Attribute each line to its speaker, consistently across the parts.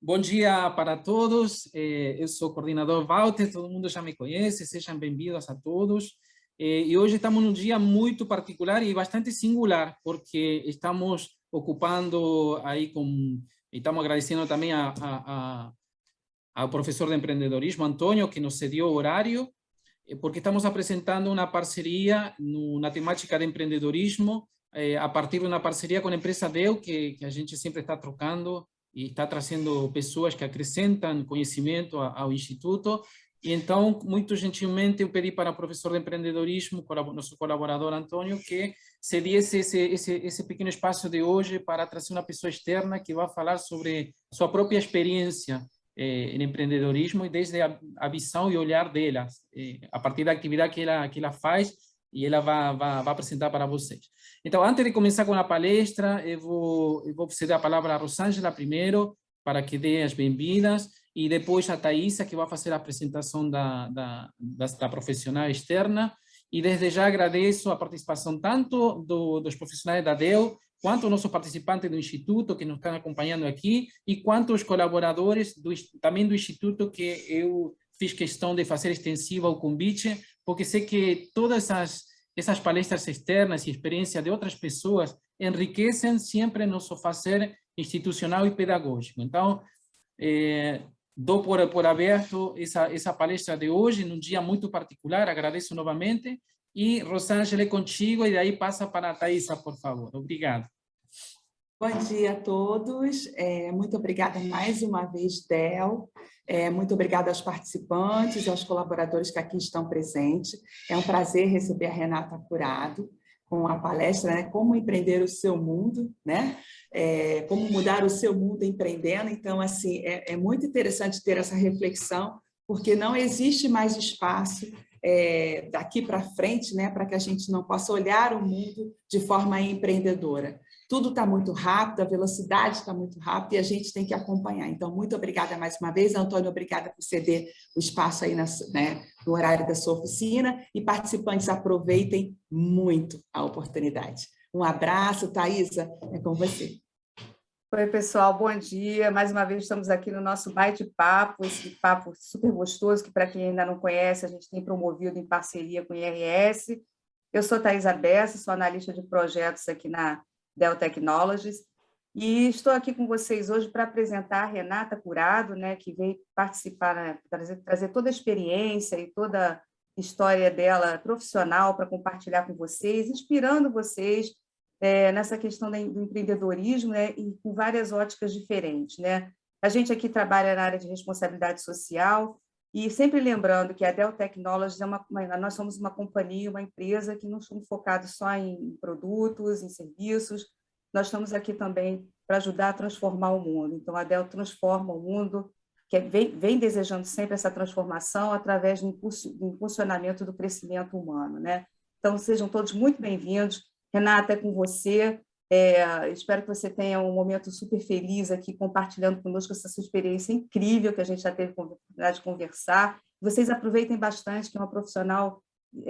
Speaker 1: Bom dia para todos. Eu sou o coordenador Walter, todo mundo já me conhece, sejam bem-vindos a todos. E hoje estamos num dia muito particular e bastante singular, porque estamos ocupando aí estamos agradecendo também ao professor de empreendedorismo, Antônio, que nos cedeu o horário, porque estamos apresentando uma parceria na temática de empreendedorismo, a partir de uma parceria com a empresa Dell, que a gente sempre está trocando e está trazendo pessoas que acrescentam conhecimento ao Instituto. E então, muito gentilmente, eu pedi para o professor de empreendedorismo, nosso colaborador Antônio, que cedesse esse pequeno espaço de hoje para trazer uma pessoa externa que vai falar sobre sua própria experiência em empreendedorismo e desde a visão e olhar dela, a partir da atividade que ela faz, e ela vai apresentar para vocês. Então, antes de começar com a palestra, eu vou ceder a palavra a Rosângela primeiro, para que dê as bem-vindas, e depois a Thaisa, que vai fazer a apresentação da profissional externa. E desde já agradeço a participação tanto dos profissionais da DEL, quanto os nossos participantes do Instituto, que nos estão acompanhando aqui, e quanto os colaboradores também do Instituto, que eu fiz questão de fazer extensiva o convite, porque sei que todas essas palestras externas e experiência de outras pessoas enriquecem sempre nosso fazer institucional e pedagógico. Então, dou por aberto essa palestra de hoje, num dia muito particular, agradeço novamente, e Rosângela é contigo, e daí passa para a Thaisa, por favor. Obrigado.
Speaker 2: Bom dia a todos, muito obrigada mais uma vez, Del, muito obrigada aos participantes, aos colaboradores que aqui estão presentes. É um prazer receber a Renata Curado com a palestra, né, Como Empreender o Seu Mundo, né? Como mudar o seu mundo empreendendo. Então, assim, é muito interessante ter essa reflexão, porque não existe mais espaço daqui para frente, né, para que a gente não possa olhar o mundo de forma empreendedora. Tudo está muito rápido, a velocidade está muito rápida e a gente tem que acompanhar. Então, muito obrigada mais uma vez, Antônio, obrigada por ceder o espaço aí no horário da sua oficina, e participantes, aproveitem muito a oportunidade. Um abraço, Thaisa, é com você.
Speaker 3: Oi, pessoal, bom dia. Mais uma vez estamos aqui no nosso bate-papo, esse papo super gostoso, que para quem ainda não conhece, a gente tem promovido em parceria com o IRS. Eu sou Thaisa Bessa, sou analista de projetos aqui na Dell Technologies, e estou aqui com vocês hoje para apresentar a Renata Curado, né, que veio participar, né, trazer toda a experiência e toda a história dela profissional para compartilhar com vocês, inspirando vocês nessa questão do empreendedorismo, né, e com várias óticas diferentes, né? A gente aqui trabalha na área de responsabilidade social, e sempre lembrando que a Dell Technologies nós somos uma companhia, uma empresa que não estamos focados só em produtos, em serviços, nós estamos aqui também para ajudar a transformar o mundo. Então, a Dell transforma o mundo, que vem desejando sempre essa transformação através do impulsionamento do crescimento humano, né? Então, sejam todos muito bem-vindos. Renata, é com você. Espero que você tenha um momento super feliz aqui, compartilhando conosco essa sua experiência incrível que a gente já teve a oportunidade de conversar. Vocês aproveitem bastante, que é uma profissional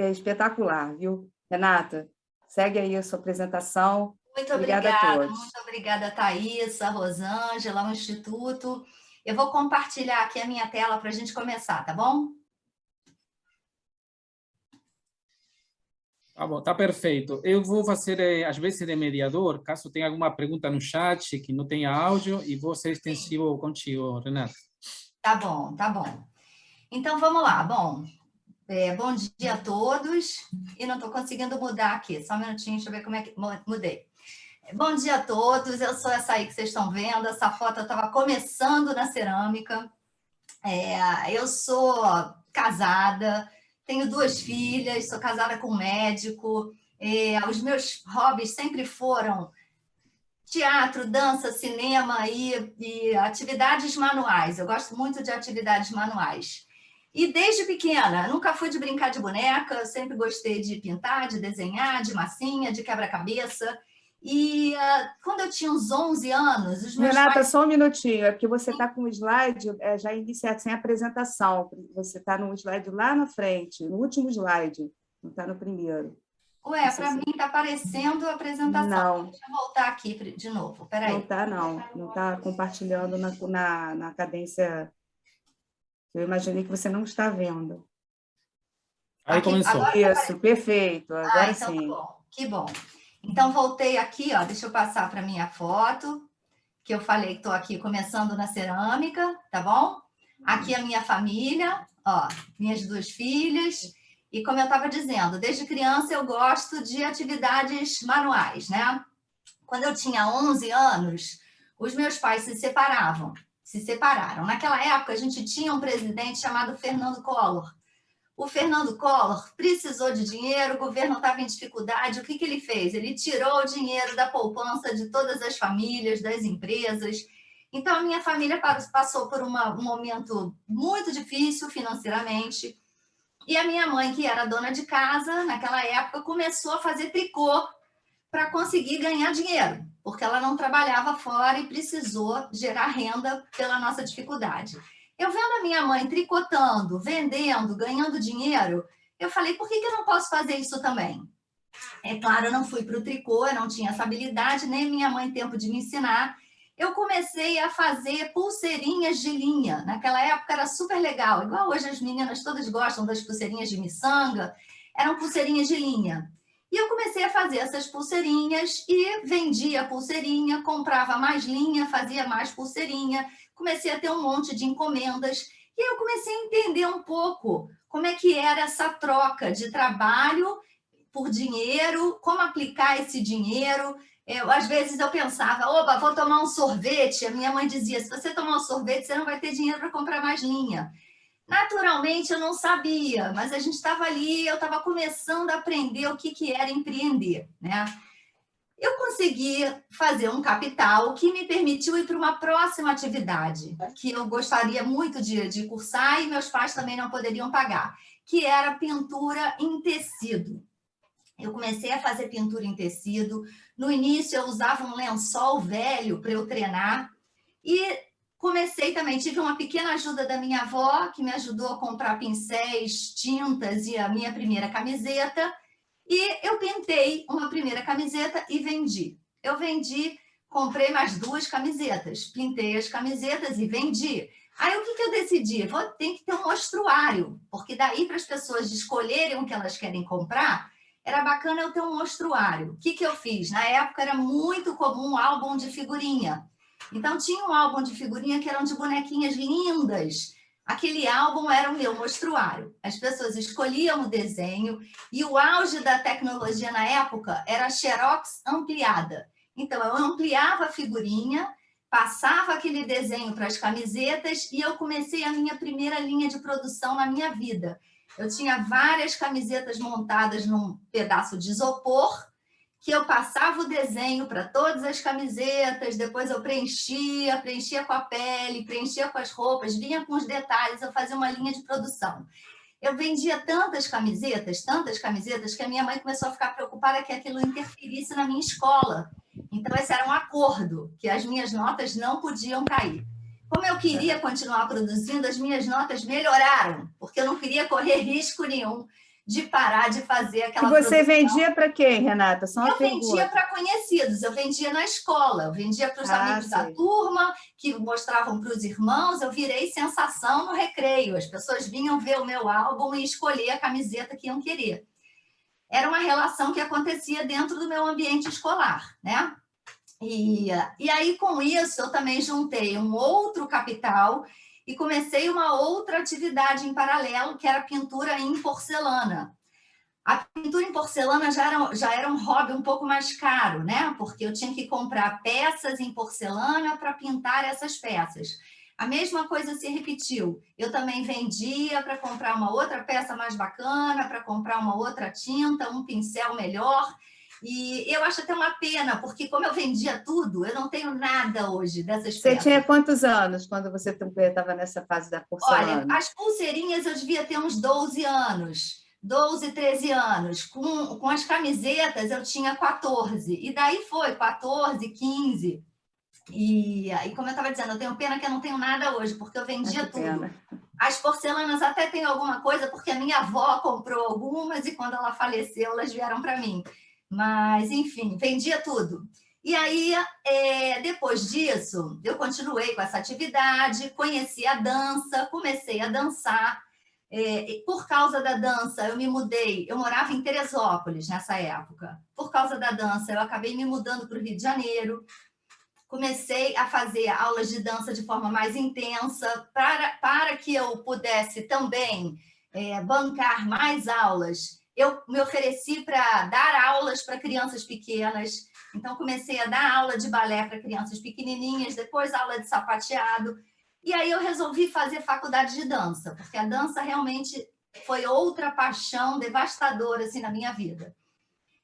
Speaker 3: espetacular, viu? Renata, segue aí a sua apresentação.
Speaker 4: Muito obrigada, muito obrigada, Thaisa, Rosângela, ao Instituto. Eu vou compartilhar aqui a minha tela para a gente começar, tá bom?
Speaker 1: Tá bom, tá perfeito. Eu vou fazer, às vezes, de mediador, caso tenha alguma pergunta no chat que não tenha áudio, e vou ser extensivo contigo, Renata.
Speaker 4: Tá bom, tá bom. Então, vamos lá. Bom, bom dia a todos. E não estou conseguindo mudar aqui. Só um minutinho, deixa eu ver como é que mudei. Bom dia a todos. Eu sou essa aí que vocês estão vendo. Essa foto eu estava começando na cerâmica. Eu sou casada, tenho 2 filhas, sou casada com um médico. Os meus hobbies sempre foram teatro, dança, cinema e atividades manuais. Eu gosto muito de atividades manuais. E desde pequena, nunca fui de brincar de boneca, eu sempre gostei de pintar, de desenhar, de massinha, de quebra-cabeça. E quando eu tinha uns 11 anos, os meus
Speaker 3: Renata,
Speaker 4: pais...
Speaker 3: só um minutinho, é porque você está com o slide já iniciado sem apresentação. Você está no slide lá na frente, no último slide, não está no primeiro.
Speaker 4: Ué, para mim está aparecendo a apresentação.
Speaker 3: Não.
Speaker 4: Deixa eu voltar aqui de novo, peraí.
Speaker 3: Não está, não. Não está compartilhando na cadência. Eu imaginei que você não está vendo.
Speaker 1: Aí
Speaker 4: Aqui,
Speaker 1: começou.
Speaker 3: Isso, perfeito. Agora
Speaker 4: então
Speaker 3: sim.
Speaker 4: tá bom, que bom. Então, voltei aqui, ó, deixa eu passar para minha foto, que eu falei que estou aqui começando na cerâmica, tá bom? Aqui a minha família, ó, minhas 2 filhas. E como eu estava dizendo, desde criança eu gosto de atividades manuais, né? Quando eu tinha 11 anos, os meus pais se separaram. Naquela época, a gente tinha um presidente chamado Fernando Collor. O Fernando Collor precisou de dinheiro, o governo estava em dificuldade. O que ele fez? Ele tirou o dinheiro da poupança de todas as famílias, das empresas. Então, a minha família passou por um momento muito difícil financeiramente. E a minha mãe, que era dona de casa, naquela época, começou a fazer tricô para conseguir ganhar dinheiro, porque ela não trabalhava fora e precisou gerar renda pela nossa dificuldade. Eu vendo a minha mãe tricotando, vendendo, ganhando dinheiro, eu falei, por que eu não posso fazer isso também? É claro, eu não fui para o tricô, eu não tinha essa habilidade, nem minha mãe tempo de me ensinar. Eu comecei a fazer pulseirinhas de linha. Naquela época era super legal, igual hoje as meninas todas gostam das pulseirinhas de miçanga, eram pulseirinhas de linha. E eu comecei a fazer essas pulseirinhas e vendia pulseirinha, comprava mais linha, fazia mais pulseirinha, comecei a ter um monte de encomendas. E eu comecei a entender um pouco como é que era essa troca de trabalho por dinheiro, como aplicar esse dinheiro. Às vezes eu pensava, opa, vou tomar um sorvete. A minha mãe dizia, se você tomar um sorvete, você não vai ter dinheiro para comprar mais linha. Naturalmente, eu não sabia, mas a gente estava ali, eu estava começando a aprender o que era empreender, né? Eu consegui fazer um capital que me permitiu ir para uma próxima atividade, que eu gostaria muito de cursar e meus pais também não poderiam pagar, que era pintura em tecido. Eu comecei a fazer pintura em tecido. No início, eu usava um lençol velho para eu treinar e comecei também, tive uma pequena ajuda da minha avó, que me ajudou a comprar pincéis, tintas e a minha primeira camiseta. E eu pintei uma primeira camiseta e vendi. Eu vendi, comprei mais 2 camisetas, pintei as camisetas e vendi. Aí o que eu decidi? Tem que ter um mostruário, porque daí para as pessoas escolherem o que elas querem comprar, era bacana eu ter um mostruário. O que eu fiz? Na época era muito comum um álbum de figurinha. Então, tinha um álbum de figurinha que eram de bonequinhas lindas. Aquele álbum era o meu mostruário. As pessoas escolhiam o desenho e o auge da tecnologia na época era a Xerox ampliada. Então, eu ampliava a figurinha, passava aquele desenho para as camisetas e eu comecei a minha primeira linha de produção na minha vida. Eu tinha várias camisetas montadas num pedaço de isopor, que eu passava o desenho para todas as camisetas, depois eu preenchia com a pele, preenchia com as roupas, vinha com os detalhes, eu fazia uma linha de produção. Eu vendia tantas camisetas, que a minha mãe começou a ficar preocupada que aquilo interferisse na minha escola. Então, esse era um acordo, que as minhas notas não podiam cair. Como eu queria continuar produzindo, as minhas notas melhoraram, porque eu não queria correr risco nenhum de parar de fazer aquela produção.
Speaker 3: E você vendia para quem, Renata?
Speaker 4: Eu vendia para conhecidos, eu vendia na escola, eu vendia para os amigos da turma, que mostravam para os irmãos, eu virei sensação no recreio. As pessoas vinham ver o meu álbum e escolher a camiseta que iam querer. Era uma relação que acontecia dentro do meu ambiente escolar, né? E aí, com isso, eu também juntei um outro capital e comecei uma outra atividade em paralelo, que era a pintura em porcelana. A pintura em porcelana já era um hobby um pouco mais caro, né? Porque eu tinha que comprar peças em porcelana para pintar essas peças. A mesma coisa se repetiu. Eu também vendia para comprar uma outra peça mais bacana, para comprar uma outra tinta, um pincel melhor. E eu acho até uma pena, porque como eu vendia tudo, eu não tenho nada hoje dessas peças.
Speaker 3: Você tinha quantos anos quando você estava nessa fase da porcelana?
Speaker 4: Olha, as pulseirinhas eu devia ter uns 12 anos. 12, 13 anos. Com as camisetas eu tinha 14. E daí foi 14, 15. E como eu estava dizendo, eu tenho pena que eu não tenho nada hoje, porque eu vendia tudo. As porcelanas até tem alguma coisa, porque a minha avó comprou algumas e quando ela faleceu, elas vieram para mim. Mas, enfim, vendia tudo. E aí, depois disso, eu continuei com essa atividade, conheci a dança, comecei a dançar. Por causa da dança, eu me mudei. Eu morava em Teresópolis nessa época. Por causa da dança, eu acabei me mudando para o Rio de Janeiro. Comecei a fazer aulas de dança de forma mais intensa, para que eu pudesse também bancar mais aulas. Eu me ofereci para dar aulas para crianças pequenas, então comecei a dar aula de balé para crianças pequenininhas, depois aula de sapateado, e aí eu resolvi fazer faculdade de dança, porque a dança realmente foi outra paixão devastadora assim, na minha vida.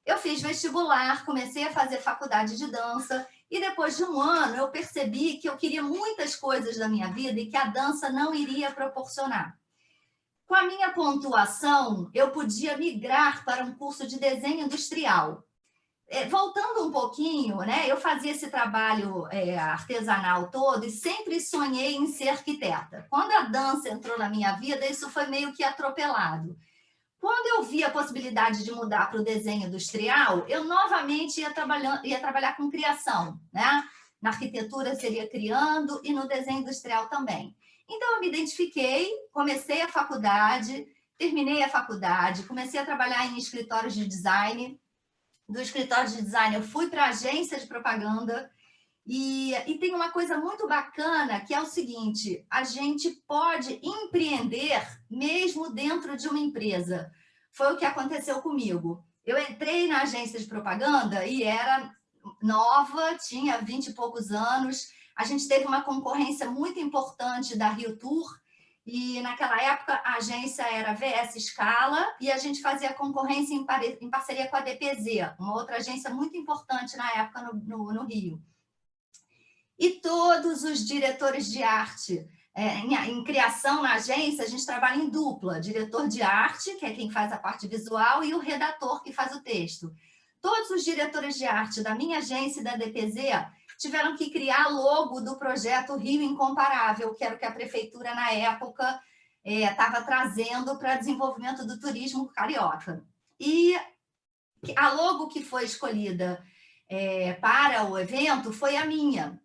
Speaker 4: Eu fiz vestibular, comecei a fazer faculdade de dança, e depois de um ano eu percebi que eu queria muitas coisas da minha vida e que a dança não iria proporcionar. Com a minha pontuação, eu podia migrar para um curso de desenho industrial. Voltando um pouquinho, né, eu fazia esse trabalho artesanal todo e sempre sonhei em ser arquiteta. Quando a dança entrou na minha vida, isso foi meio que atropelado. Quando eu vi a possibilidade de mudar para o desenho industrial, eu novamente ia trabalhar com criação, né? Na arquitetura seria criando e no desenho industrial também. Então, eu me identifiquei, comecei a faculdade, terminei a faculdade, comecei a trabalhar em escritórios de design. Do escritório de design, eu fui para a agência de propaganda. E tem uma coisa muito bacana, que é o seguinte, a gente pode empreender mesmo dentro de uma empresa. Foi o que aconteceu comigo. Eu entrei na agência de propaganda e era nova, tinha 20 e poucos anos. A gente teve uma concorrência muito importante da Rio Tour, e naquela época a agência era VS Scala e a gente fazia concorrência em parceria com a DPZ, uma outra agência muito importante na época no Rio. E todos os diretores de arte, em criação na agência, a gente trabalha em dupla, diretor de arte, que é quem faz a parte visual, e o redator, que faz o texto. Todos os diretores de arte da minha agência e da DPZ tiveram que criar logo do projeto Rio Incomparável, que era o que a prefeitura, na época, estava trazendo para desenvolvimento do turismo carioca. E a logo que foi escolhida para o evento foi a minha.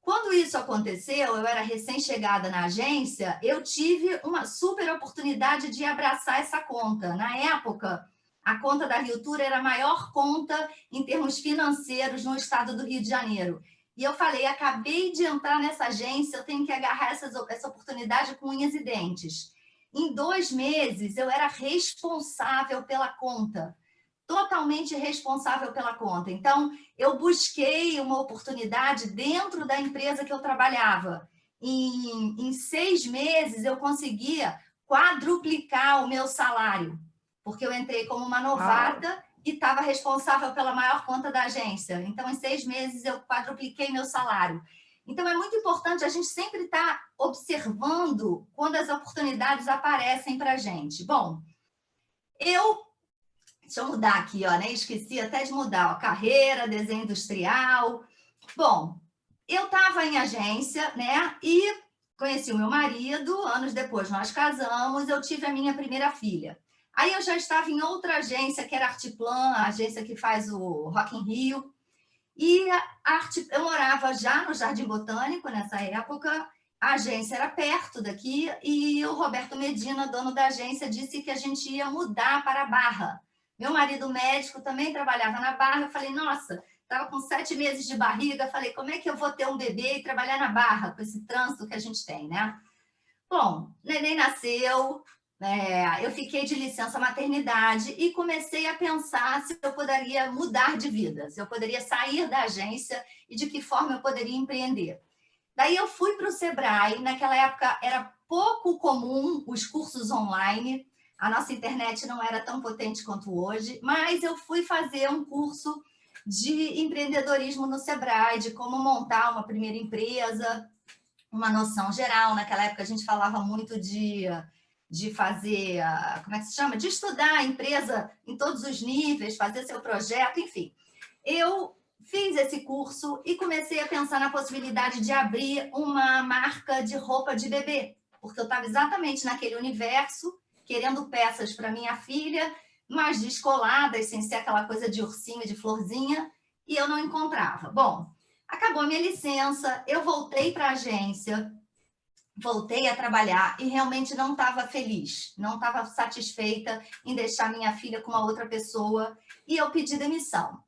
Speaker 4: Quando isso aconteceu, eu era recém-chegada na agência, eu tive uma super oportunidade de abraçar essa conta. Na época, a conta da Rio Tour era a maior conta em termos financeiros no estado do Rio de Janeiro. E eu falei, acabei de entrar nessa agência, eu tenho que agarrar essa oportunidade com unhas e dentes. Em 2 meses, eu era responsável pela conta. Totalmente responsável pela conta. Então, eu busquei uma oportunidade dentro da empresa que eu trabalhava. Em 6 meses, eu conseguia quadruplicar o meu salário, porque eu entrei como uma novata e estava responsável pela maior conta da agência. Então, em 6 meses, eu quadrupliquei meu salário. Então, é muito importante a gente sempre estar observando quando as oportunidades aparecem para a gente. Bom, deixa eu mudar aqui, ó, né? Esqueci até de mudar, ó, carreira, desenho industrial. Bom, eu estava em agência, né? E conheci o meu marido, anos depois nós casamos, eu tive a minha primeira filha. Aí eu já estava em outra agência, que era a Artiplan, a agência que faz o Rock in Rio. E eu morava já no Jardim Botânico nessa época, a agência era perto daqui, e o Roberto Medina, dono da agência, disse que a gente ia mudar para a Barra. Meu marido médico também trabalhava na Barra. Eu falei, nossa, estava com 7 meses de barriga. Falei, como é que eu vou ter um bebê e trabalhar na Barra com esse trânsito que a gente tem, né? Bom, neném nasceu, eu fiquei de licença maternidade e comecei a pensar se eu poderia mudar de vida, se eu poderia sair da agência e de que forma eu poderia empreender. Daí eu fui para o Sebrae. Naquela época era pouco comum os cursos online. A nossa internet não era tão potente quanto hoje, mas eu fui fazer um curso de empreendedorismo no Sebrae, de como montar uma primeira empresa, uma noção geral. Naquela época a gente falava muito de fazer, como é que se chama? De estudar a empresa em todos os níveis, fazer seu projeto, enfim. Eu fiz esse curso e comecei a pensar na possibilidade de abrir uma marca de roupa de bebê. Porque eu estava exatamente naquele universo, querendo peças para minha filha, mas descoladas, sem ser aquela coisa de ursinho, de florzinha, e eu não encontrava. Bom, acabou a minha licença, eu voltei para a agência, voltei a trabalhar e realmente não estava feliz, não estava satisfeita em deixar minha filha com uma outra pessoa, e eu pedi demissão.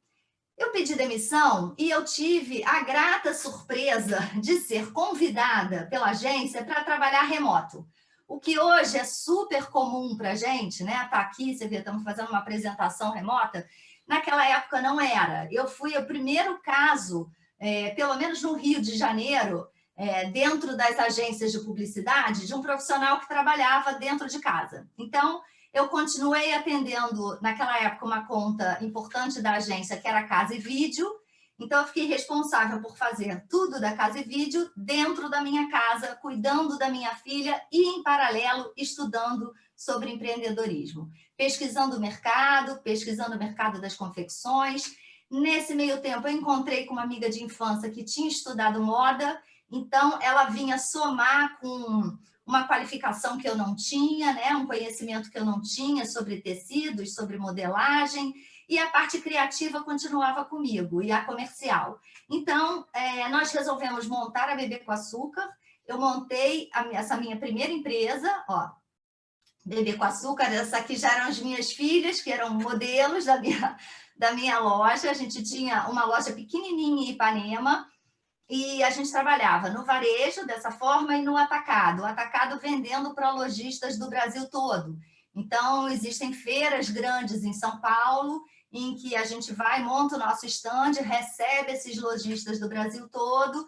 Speaker 4: Eu pedi demissão e eu tive a grata surpresa de ser convidada pela agência para trabalhar remoto. O que hoje é super comum para a gente, né? Tá aqui, você vê, estamos fazendo uma apresentação remota. Naquela época não era. Eu fui o primeiro caso, pelo menos no Rio de Janeiro, dentro das agências de publicidade, de um profissional que trabalhava dentro de casa. Então, eu continuei atendendo, naquela época, uma conta importante da agência, que era a Casa e Vídeo. Então, eu fiquei responsável por fazer tudo da Casa e Vídeo dentro da minha casa, cuidando da minha filha e, em paralelo, estudando sobre empreendedorismo. Pesquisando o mercado das confecções. Nesse meio tempo, eu encontrei com uma amiga de infância que tinha estudado moda, então ela vinha somar com uma qualificação que eu não tinha, né? Um conhecimento que eu não tinha sobre tecidos, sobre modelagem, e a parte criativa continuava comigo, e a comercial. Então, nós resolvemos montar a Bebê com Açúcar. Eu montei essa minha primeira empresa, ó, Bebê com Açúcar. Essa aqui já eram as minhas filhas, que eram modelos da minha loja. A gente tinha uma loja pequenininha em Ipanema, e a gente trabalhava no varejo dessa forma e no atacado. O atacado vendendo para lojistas do Brasil todo. Então, existem feiras grandes em São Paulo, em que a gente vai, monta o nosso stand, recebe esses lojistas do Brasil todo,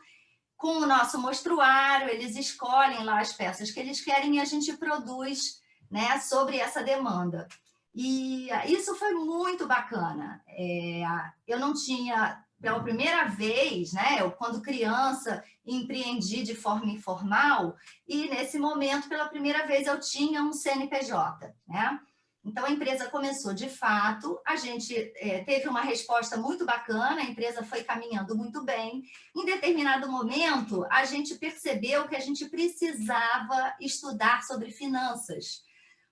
Speaker 4: com o nosso mostruário, eles escolhem lá as peças que eles querem e a gente produz, né, sobre essa demanda. E isso foi muito bacana. Eu não tinha... Pela primeira vez, né, eu, quando criança, empreendi de forma informal e, nesse momento, pela primeira vez, eu tinha um CNPJ, né? Então, a empresa começou de fato, a gente teve uma resposta muito bacana, a empresa foi caminhando muito bem. Em determinado momento, a gente percebeu que a gente precisava estudar sobre finanças,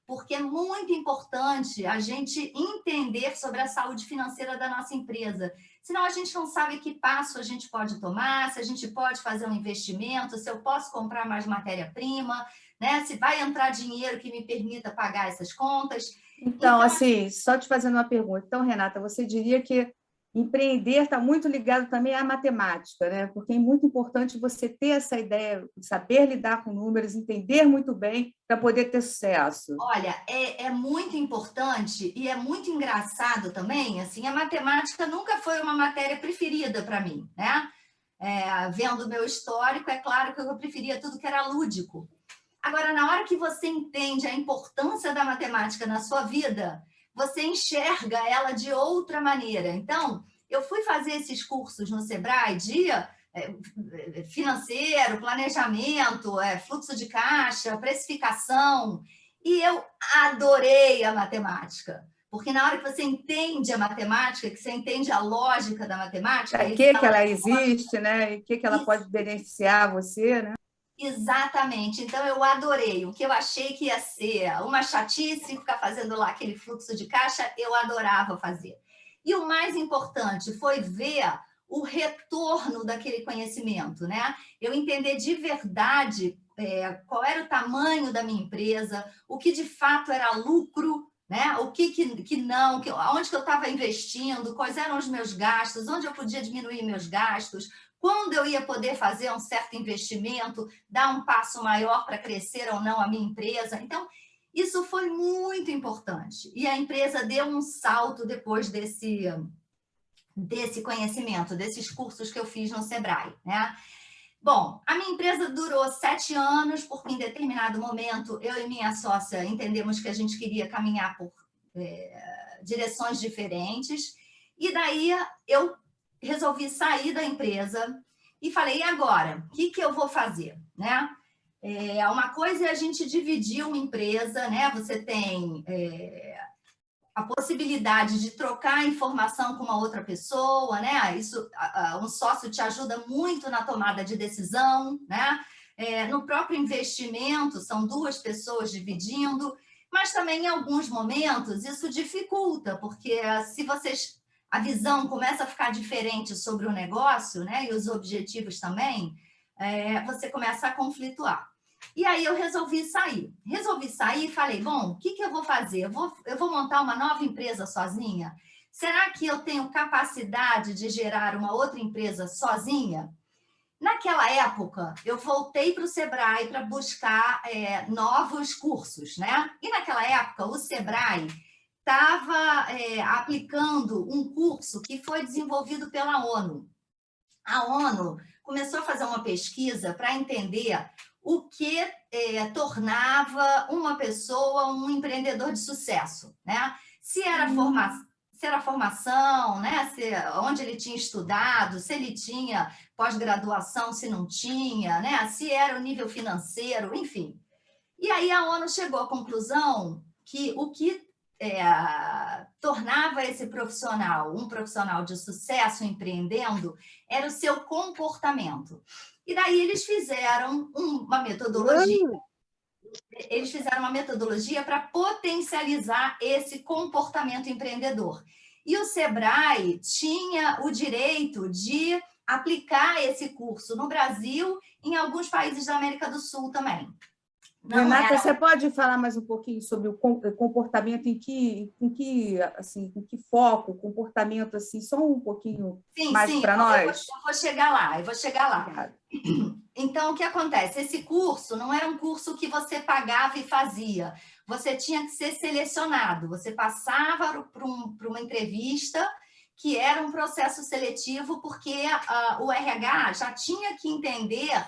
Speaker 4: porque é muito importante a gente entender sobre a saúde financeira da nossa empresa. Senão a gente não sabe que passo a gente pode tomar, se a gente pode fazer um investimento, se eu posso comprar mais matéria-prima, né? Se vai entrar dinheiro que me permita pagar essas contas.
Speaker 3: Então, assim, só te fazendo uma pergunta. Então, Renata, você diria que empreender está muito ligado também à matemática, né? Porque é muito importante você ter essa ideia, saber lidar com números, entender muito bem para poder ter sucesso.
Speaker 4: Olha, é muito importante e é muito engraçado também, assim, a matemática nunca foi uma matéria preferida para mim, né? Vendo o meu histórico, é claro que eu preferia tudo que era lúdico. Agora, na hora que você entende a importância da matemática na sua vida, você enxerga ela de outra maneira. Então, eu fui fazer esses cursos no Sebrae de financeiro, planejamento, fluxo de caixa, precificação, e eu adorei a matemática. Porque na hora que você entende a matemática, que você entende a lógica da matemática...
Speaker 3: Para que ela existe, né? E o que ela pode beneficiar você, né?
Speaker 4: Exatamente. Então, eu adorei. O que eu achei que ia ser uma chatice, ficar fazendo lá aquele fluxo de caixa, eu adorava fazer. E o mais importante foi ver o retorno daquele conhecimento, né? Eu entender de verdade qual era o tamanho da minha empresa, o que de fato era lucro, né? O que não, onde que eu estava investindo, quais eram os meus gastos, onde eu podia diminuir meus gastos, quando eu ia poder fazer um certo investimento, dar um passo maior para crescer ou não a minha empresa. Então, isso foi muito importante. E a empresa deu um salto depois desse conhecimento, desses cursos que eu fiz no Sebrae, né? Bom, a minha empresa durou 7 anos, porque em determinado momento eu e minha sócia entendemos que a gente queria caminhar por direções diferentes. E daí eu resolvi sair da empresa e falei, e agora? O que eu vou fazer? Né? Uma coisa é a gente dividir uma empresa, né? Você tem a possibilidade de trocar informação com uma outra pessoa, né? Isso, um sócio te ajuda muito na tomada de decisão, né? no próprio investimento, são duas pessoas dividindo, mas também em alguns momentos isso dificulta, porque se a visão começa a ficar diferente sobre o negócio, né, e os objetivos também, você começa a conflituar. E aí eu resolvi sair e falei, bom, o que eu vou fazer? Eu vou montar uma nova empresa sozinha? Será que eu tenho capacidade de gerar uma outra empresa sozinha? Naquela época, eu voltei para o Sebrae para buscar novos cursos, né? E naquela época, o Sebrae estava aplicando um curso que foi desenvolvido pela ONU. A ONU começou a fazer uma pesquisa para entender o que tornava uma pessoa um empreendedor de sucesso, né? Se era formação, né? Onde ele tinha estudado, se ele tinha pós-graduação, se não tinha, né? Se era o nível financeiro, enfim. E aí a ONU chegou à conclusão que o que tornava esse profissional um profissional de sucesso empreendendo era o seu comportamento. E daí eles fizeram uma metodologia. Eles fizeram uma metodologia para potencializar esse comportamento empreendedor. E o Sebrae tinha o direito de aplicar esse curso no Brasil e em alguns países da América do Sul também.
Speaker 3: Renata, você pode falar mais um pouquinho sobre o comportamento, em que foco, o comportamento, assim, só um pouquinho mais para nós?
Speaker 4: Eu vou chegar lá. Então, o que acontece? Esse curso não era um curso que você pagava e fazia. Você tinha que ser selecionado. Você passava por uma entrevista, que era um processo seletivo, porque o RH já tinha que entender,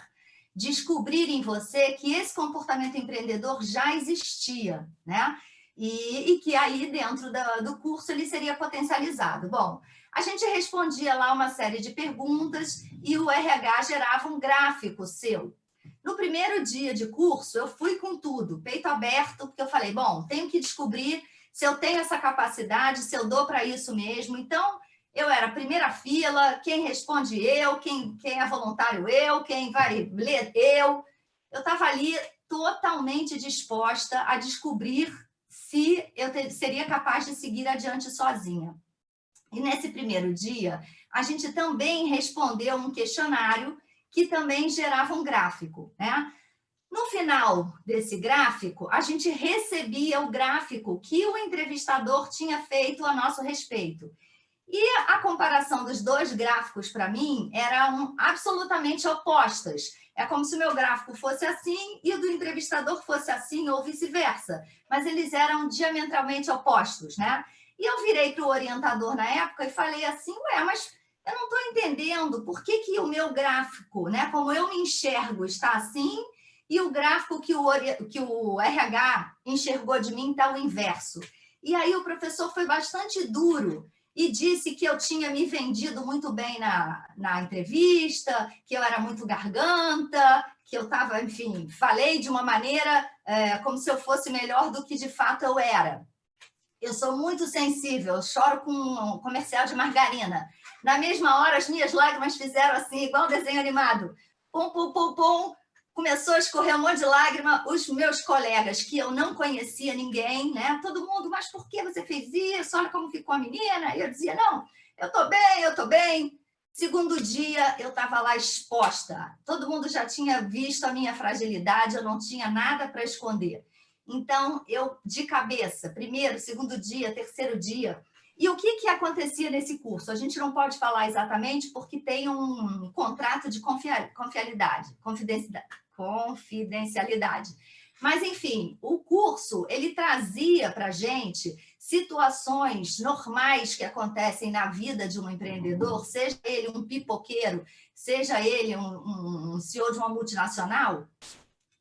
Speaker 4: descobrir em você que esse comportamento empreendedor já existia, né? E que aí, dentro do curso, ele seria potencializado. Bom, a gente respondia lá uma série de perguntas e o RH gerava um gráfico seu. No primeiro dia de curso, eu fui com tudo, peito aberto, porque eu falei, bom, tenho que descobrir se eu tenho essa capacidade, se eu dou para isso mesmo. Então, eu era a primeira fila, quem responde eu, quem é voluntário eu, quem vai ler eu. Eu estava ali totalmente disposta a descobrir se eu seria capaz de seguir adiante sozinha. E nesse primeiro dia, a gente também respondeu um questionário que também gerava um gráfico, né? No final desse gráfico, a gente recebia o gráfico que o entrevistador tinha feito a nosso respeito. E a comparação dos dois gráficos, para mim, eram absolutamente opostas. É como se o meu gráfico fosse assim e o do entrevistador fosse assim, ou vice-versa. Mas eles eram diametralmente opostos, né? E eu virei para o orientador na época e falei assim, mas eu não estou entendendo por que o meu gráfico, né, como eu me enxergo, está assim, e o gráfico que o RH enxergou de mim está o inverso. E aí o professor foi bastante duro e disse que eu tinha me vendido muito bem na entrevista, que eu era muito garganta, que eu estava, enfim, falei de uma maneira como se eu fosse melhor do que de fato eu era. Eu sou muito sensível, eu choro com um comercial de margarina. Na mesma hora, as minhas lágrimas fizeram assim, igual desenho animado. Pum, pum, pum, pum. Começou a escorrer um monte de lágrima. Os meus colegas, que eu não conhecia ninguém, né? Todo mundo, mas por que você fez isso? Olha como ficou a menina. E eu dizia, não, eu estou bem. Segundo dia, eu estava lá exposta. Todo mundo já tinha visto a minha fragilidade, eu não tinha nada para esconder. Então, eu, de cabeça, primeiro, segundo dia, terceiro dia. E o que acontecia nesse curso? A gente não pode falar exatamente porque tem um contrato de confidencialidade. Mas, enfim, o curso, ele trazia para a gente situações normais que acontecem na vida de um empreendedor, seja ele um pipoqueiro, seja ele um CEO de uma multinacional,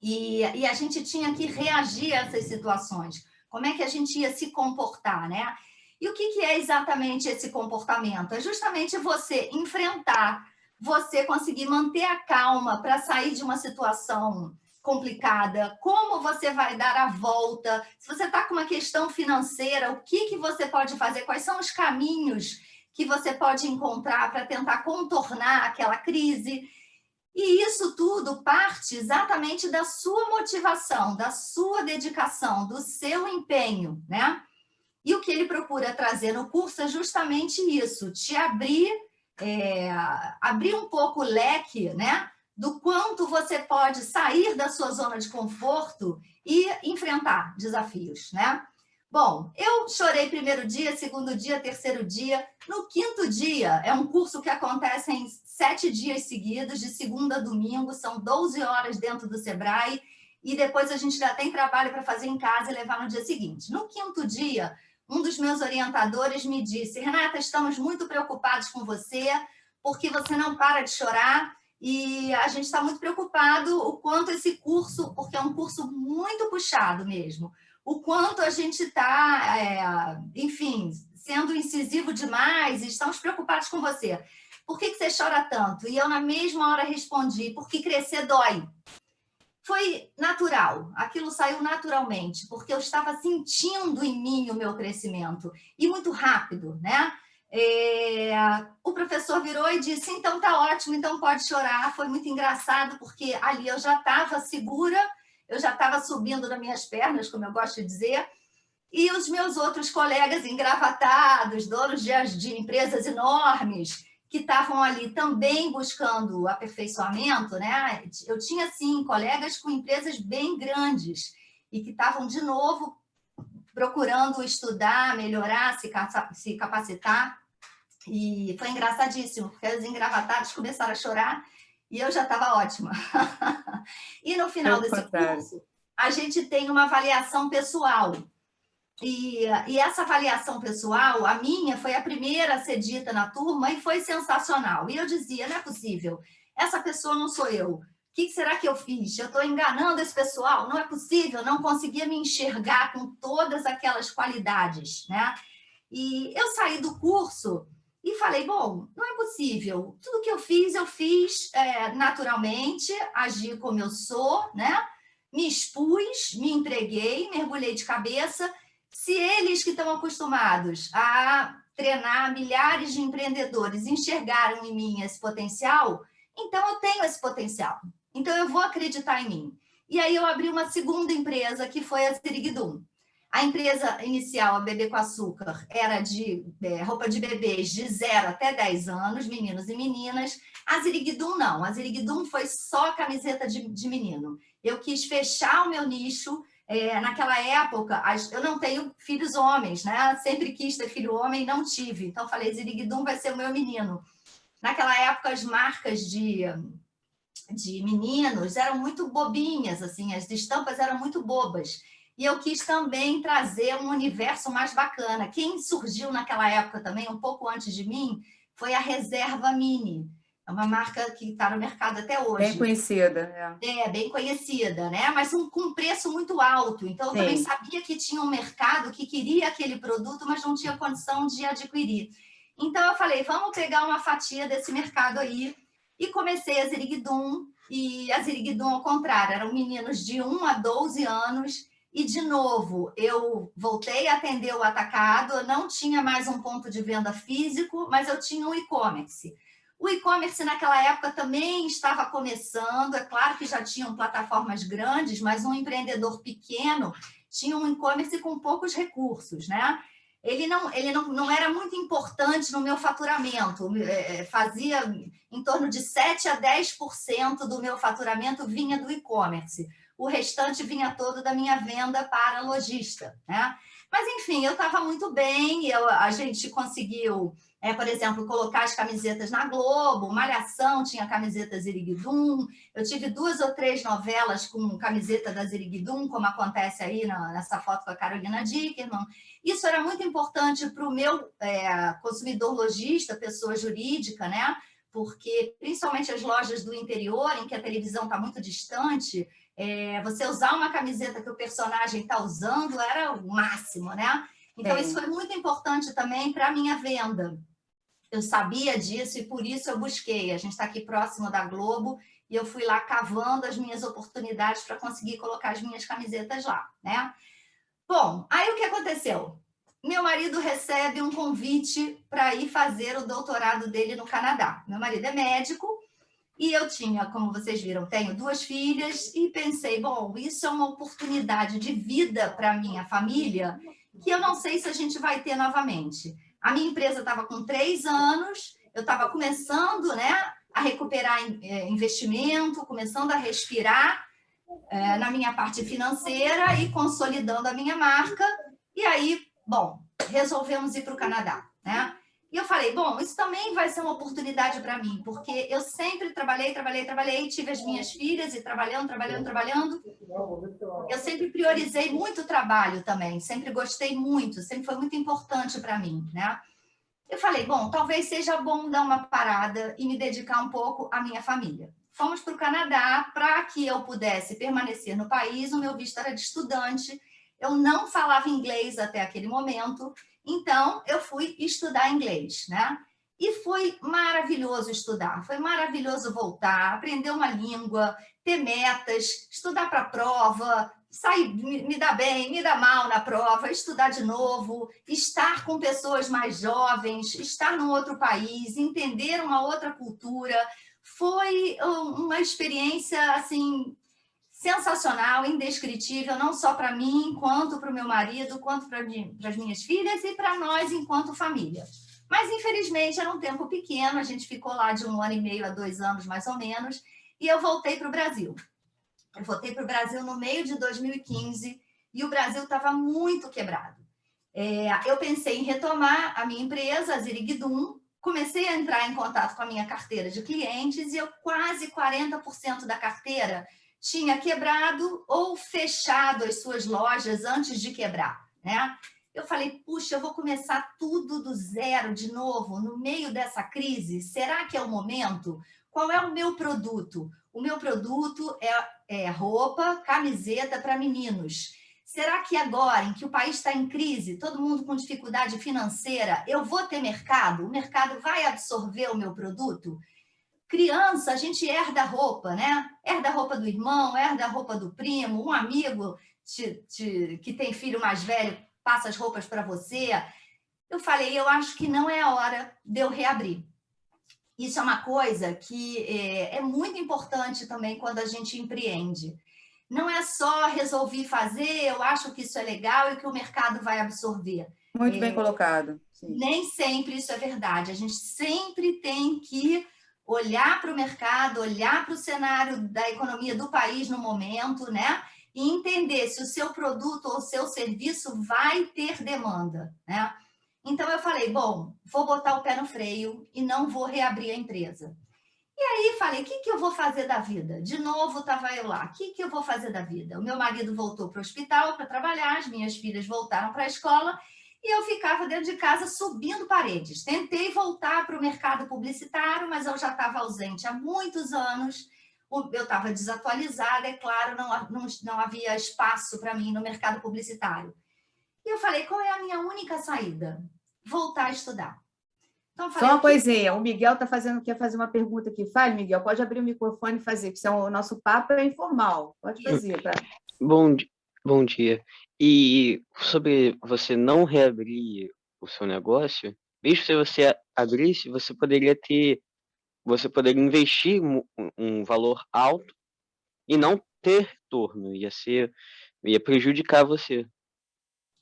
Speaker 4: e a gente tinha que reagir a essas situações. Como é que a gente ia se comportar, né? E o que é exatamente esse comportamento? É justamente você enfrentar, você conseguir manter a calma para sair de uma situação complicada, como você vai dar a volta, se você está com uma questão financeira, o que você pode fazer, quais são os caminhos que você pode encontrar para tentar contornar aquela crise. E isso tudo parte exatamente da sua motivação, da sua dedicação, do seu empenho, né? E o que ele procura trazer no curso é justamente isso, te abrir, abrir um pouco o leque, né? Do quanto você pode sair da sua zona de conforto e enfrentar desafios, né? Bom, eu chorei primeiro dia, segundo dia, terceiro dia. No quinto dia, é um curso que acontece em 7 dias seguidos, de segunda a domingo, são 12 horas dentro do Sebrae, e depois a gente já tem trabalho para fazer em casa e levar no dia seguinte. No quinto dia, um dos meus orientadores me disse: Renata, estamos muito preocupados com você, porque você não para de chorar, e a gente está muito preocupado o quanto esse curso, porque é um curso muito puxado mesmo, o quanto a gente está, enfim, sendo incisivo demais, e estamos preocupados com você. Por que você chora tanto? E eu, na mesma hora, respondi: porque crescer dói. Foi natural, aquilo saiu naturalmente, porque eu estava sentindo em mim o meu crescimento, e muito rápido, né? O professor virou e disse: então tá ótimo, então pode chorar. Foi muito engraçado, porque ali eu já estava segura, eu já estava subindo nas minhas pernas, como eu gosto de dizer, e os meus outros colegas engravatados, donos de empresas enormes, que estavam ali também buscando aperfeiçoamento, né? Eu tinha, sim, colegas com empresas bem grandes e que estavam, de novo, procurando estudar, melhorar, se capacitar. E foi engraçadíssimo, porque os engravatados começaram a chorar e eu já estava ótima. E no final desse curso, a gente tem uma avaliação pessoal. E essa avaliação pessoal, a minha, foi a primeira a ser dita na turma e foi sensacional. E eu dizia: não é possível, essa pessoa não sou eu. O que será que eu fiz? Eu estou enganando esse pessoal? Não é possível, eu não conseguia me enxergar com todas aquelas qualidades, né? E eu saí do curso e falei: bom, não é possível. Tudo que eu fiz naturalmente, agi como eu sou, né? Me expus, me entreguei, mergulhei de cabeça. Se eles que estão acostumados a treinar milhares de empreendedores enxergaram em mim esse potencial, então eu tenho esse potencial. Então eu vou acreditar em mim. E aí eu abri uma segunda empresa, que foi a Ziriguidum. A empresa inicial, a Bebê com Açúcar, era de roupa de bebês de 0 até 10 anos, meninos e meninas. A Ziriguidum não. A Ziriguidum foi só camiseta de menino. Eu quis fechar o meu nicho. Naquela época, eu não tenho filhos homens, né? Sempre quis ter filho homem, não tive. Então, falei: Ziriguidum vai ser o meu menino. Naquela época, as marcas de meninos eram muito bobinhas, assim, as estampas eram muito bobas. E eu quis também trazer um universo mais bacana. Quem surgiu naquela época também, um pouco antes de mim, foi a Reserva Mini. É uma marca que está no mercado até hoje.
Speaker 3: Bem conhecida.
Speaker 4: Bem conhecida, né? Mas com um preço muito alto. Então, eu também sabia que tinha um mercado que queria aquele produto, mas não tinha condição de adquirir. Então, eu falei: vamos pegar uma fatia desse mercado aí. E comecei a Ziriguidum. E a Ziriguidum, ao contrário, eram meninos de 1 a 12 anos. E, de novo, eu voltei a atender o atacado. Eu não tinha mais um ponto de venda físico, mas eu tinha um e-commerce. O e-commerce naquela época também estava começando. É claro que já tinham plataformas grandes, mas um empreendedor pequeno tinha um e-commerce com poucos recursos, né? Ele não era muito importante no meu faturamento. Fazia em torno de 7 a 10% do meu faturamento vinha do e-commerce. O restante vinha todo da minha venda para lojista, né? Mas, enfim, eu estava muito bem. A gente conseguiu, por exemplo, colocar as camisetas na Globo. Malhação tinha camiseta Ziriguidum. Eu tive 2 ou 3 novelas com camiseta da Ziriguidum, como acontece aí nessa foto com a Carolina Dickerman. Isso era muito importante para o meu consumidor lojista, pessoa jurídica, né? Porque, principalmente as lojas do interior, em que a televisão está muito distante, você usar uma camiseta que o personagem está usando era o máximo, né? Então, isso foi muito importante também para a minha venda. Eu sabia disso e por isso eu busquei. A gente está aqui próximo da Globo e eu fui lá cavando as minhas oportunidades para conseguir colocar as minhas camisetas lá, né? Bom, aí o que aconteceu? Meu marido recebe um convite para ir fazer o doutorado dele no Canadá. Meu marido é médico E eu tinha, como vocês viram, tenho 2 filhas e pensei, bom, isso é uma oportunidade de vida para a minha família que eu não sei se a gente vai ter novamente. A minha empresa estava com 3 anos, eu estava começando, né, a recuperar investimento, começando a respirar na minha parte financeira e consolidando a minha marca. E aí, bom, resolvemos ir para o Canadá, né? E eu falei, bom, isso também vai ser uma oportunidade para mim, porque eu sempre trabalhei, tive as minhas filhas e trabalhando. Eu sempre priorizei muito o trabalho também, sempre gostei muito, sempre foi muito importante para mim, né? Eu falei, bom, talvez seja bom dar uma parada e me dedicar um pouco à minha família. Fomos para o Canadá para que eu pudesse permanecer no país, o meu visto era de estudante, eu não falava inglês até aquele momento, então eu fui estudar inglês, né? E foi maravilhoso estudar, foi maravilhoso voltar, aprender uma língua, ter metas, estudar para a prova, sair, me dar bem, me dar mal na prova, estudar de novo, estar com pessoas mais jovens, estar num outro país, entender uma outra cultura. Foi uma experiência, assim, sensacional, indescritível, não só para mim, quanto para o meu marido, quanto para as minhas filhas e para nós enquanto família. Mas, infelizmente, era um tempo pequeno, a gente ficou lá de 1 ano e meio a 2 anos, mais ou menos, e eu voltei para o Brasil. Eu voltei para o Brasil no meio de 2015 e o Brasil estava muito quebrado. Eu pensei em retomar a minha empresa, a Ziriguidum, comecei a entrar em contato com a minha carteira de clientes e eu quase 40% da carteira tinha quebrado ou fechado as suas lojas antes de quebrar, né? Eu falei, puxa, eu vou começar tudo do zero de novo, no meio dessa crise. Será que é o momento? Qual é o meu produto? O meu produto é roupa, camiseta para meninos. Será que agora, em que o país está em crise, todo mundo com dificuldade financeira, eu vou ter mercado? O mercado vai absorver o meu produto? Criança, a gente herda a roupa, né? Herda a roupa do irmão, herda a roupa do primo, um amigo que tem filho mais velho passa as roupas para você. Eu falei, eu acho que não é a hora de eu reabrir. Isso é uma coisa que é muito importante também quando a gente empreende. Não é só resolver fazer, eu acho que isso é legal e que o mercado vai absorver.
Speaker 3: Muito bem colocado. Sim.
Speaker 4: Nem sempre isso é verdade. A gente sempre tem que olhar para o mercado, olhar para o cenário da economia do país no momento, né? E entender se o seu produto ou o seu serviço vai ter demanda, né? Então, eu falei, bom, vou botar o pé no freio e não vou reabrir a empresa. E aí, falei, o que eu vou fazer da vida? De novo, estava eu lá, o que eu vou fazer da vida? O meu marido voltou para o hospital para trabalhar, as minhas filhas voltaram para a escola e eu ficava dentro de casa subindo paredes. Tentei voltar para o mercado publicitário, mas eu já estava ausente há muitos anos, eu estava desatualizada, é claro, não havia espaço para mim no mercado publicitário. E eu falei, qual é a minha única saída? Voltar a estudar. Então, falei,
Speaker 3: só uma coisinha, o Miguel quer fazer uma pergunta aqui. Fale, Miguel, pode abrir o microfone e fazer, porque o nosso papo é informal. Pode fazer.
Speaker 5: Bom dia. E sobre você não reabrir o seu negócio, mesmo se você abrisse, você poderia investir um valor alto e não ter retorno, ia prejudicar você.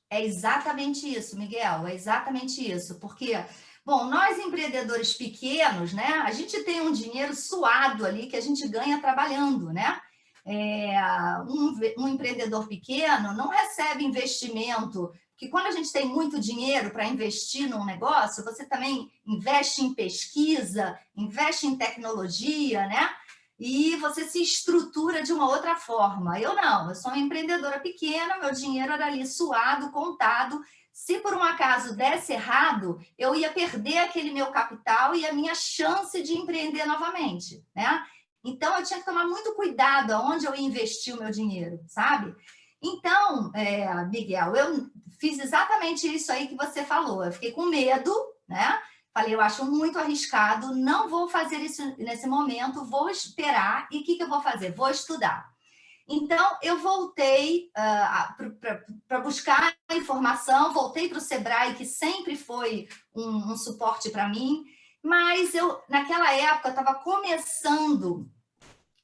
Speaker 4: É exatamente isso, Miguel, é exatamente isso, porque, bom, nós empreendedores pequenos, né, a gente tem um dinheiro suado ali que a gente ganha trabalhando, né? Um empreendedor pequeno não recebe investimento, porque quando a gente tem muito dinheiro para investir num negócio, você também investe em pesquisa, investe em tecnologia, né? E você se estrutura de uma outra forma. Eu não, eu sou uma empreendedora pequena, meu dinheiro era ali suado, contado. Se por um acaso desse errado, eu ia perder aquele meu capital e a minha chance de empreender novamente, né? Então, eu tinha que tomar muito cuidado aonde eu ia investir o meu dinheiro, sabe? Então, Miguel, eu fiz exatamente isso aí que você falou. Eu fiquei com medo, né? Falei, eu acho muito arriscado, não vou fazer isso nesse momento, vou esperar. E o que eu vou fazer? Vou estudar. Então, eu voltei para buscar informação, voltei para o Sebrae, que sempre foi um suporte para mim. Mas naquela época, eu estava começando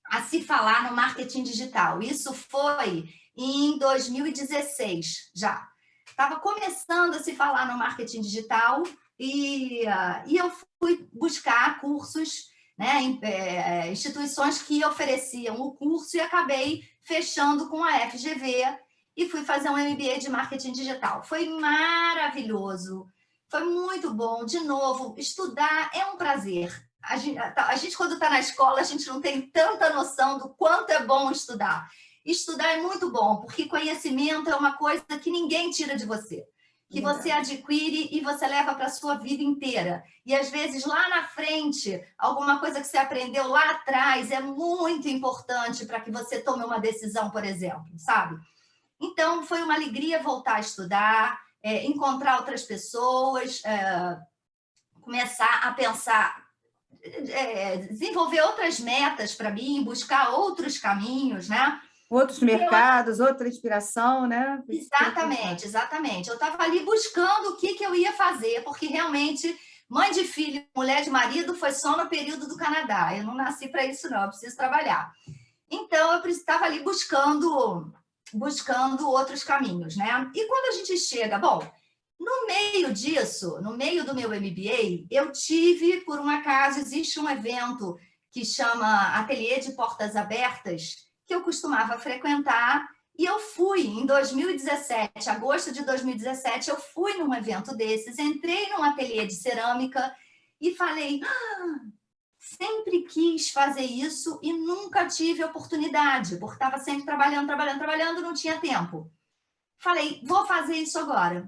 Speaker 4: a se falar no marketing digital. Isso foi em 2016 já. Estava começando a se falar no marketing digital e eu fui buscar cursos, né, instituições que ofereciam o curso e acabei fechando com a FGV e fui fazer um MBA de marketing digital. Foi maravilhoso, foi muito bom. De novo, estudar é um prazer. A gente quando está na escola, a gente não tem tanta noção do quanto é bom estudar. Estudar é muito bom, porque conhecimento é uma coisa que ninguém tira de você, que você adquire e você leva para a sua vida inteira. E, às vezes, lá na frente, alguma coisa que você aprendeu lá atrás é muito importante para que você tome uma decisão, por exemplo, sabe? Então, foi uma alegria voltar a estudar, encontrar outras pessoas, começar a pensar, desenvolver outras metas para mim, buscar outros caminhos, né?
Speaker 3: Outros mercados, outra inspiração, né?
Speaker 4: Exatamente, exatamente. Eu estava ali buscando o que eu ia fazer, porque realmente mãe de filho, mulher de marido foi só no período do Canadá. Eu não nasci para isso, não, eu preciso trabalhar. Então, eu estava ali buscando outros caminhos, né? E quando a gente chega, bom, no meio disso, no meio do meu MBA, eu tive, por um acaso, existe um evento que chama Ateliê de Portas Abertas, que eu costumava frequentar, e eu fui em 2017, agosto de 2017, eu fui num evento desses, entrei num ateliê de cerâmica e falei, sempre quis fazer isso e nunca tive oportunidade, porque estava sempre trabalhando, não tinha tempo. Falei, vou fazer isso agora,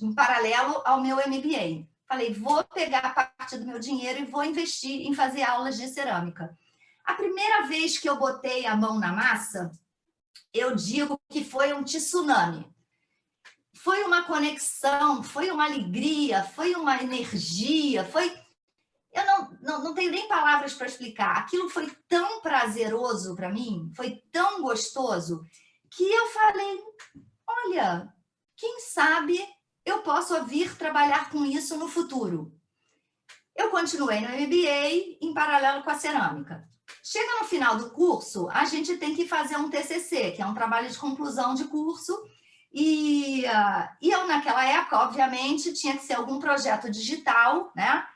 Speaker 4: em paralelo ao meu MBA. Falei, vou pegar parte do meu dinheiro e vou investir em fazer aulas de cerâmica. A primeira vez que eu botei a mão na massa, eu digo que foi um tsunami. Foi uma conexão, foi uma alegria, foi uma energia, eu não tenho nem palavras para explicar. Aquilo foi tão prazeroso para mim, foi tão gostoso, que eu falei, olha, quem sabe eu posso vir trabalhar com isso no futuro. Eu continuei no MBA em paralelo com a cerâmica. Chega no final do curso, a gente tem que fazer um TCC, que é um trabalho de conclusão de curso, e eu, naquela época, obviamente, tinha que ser algum projeto digital, né?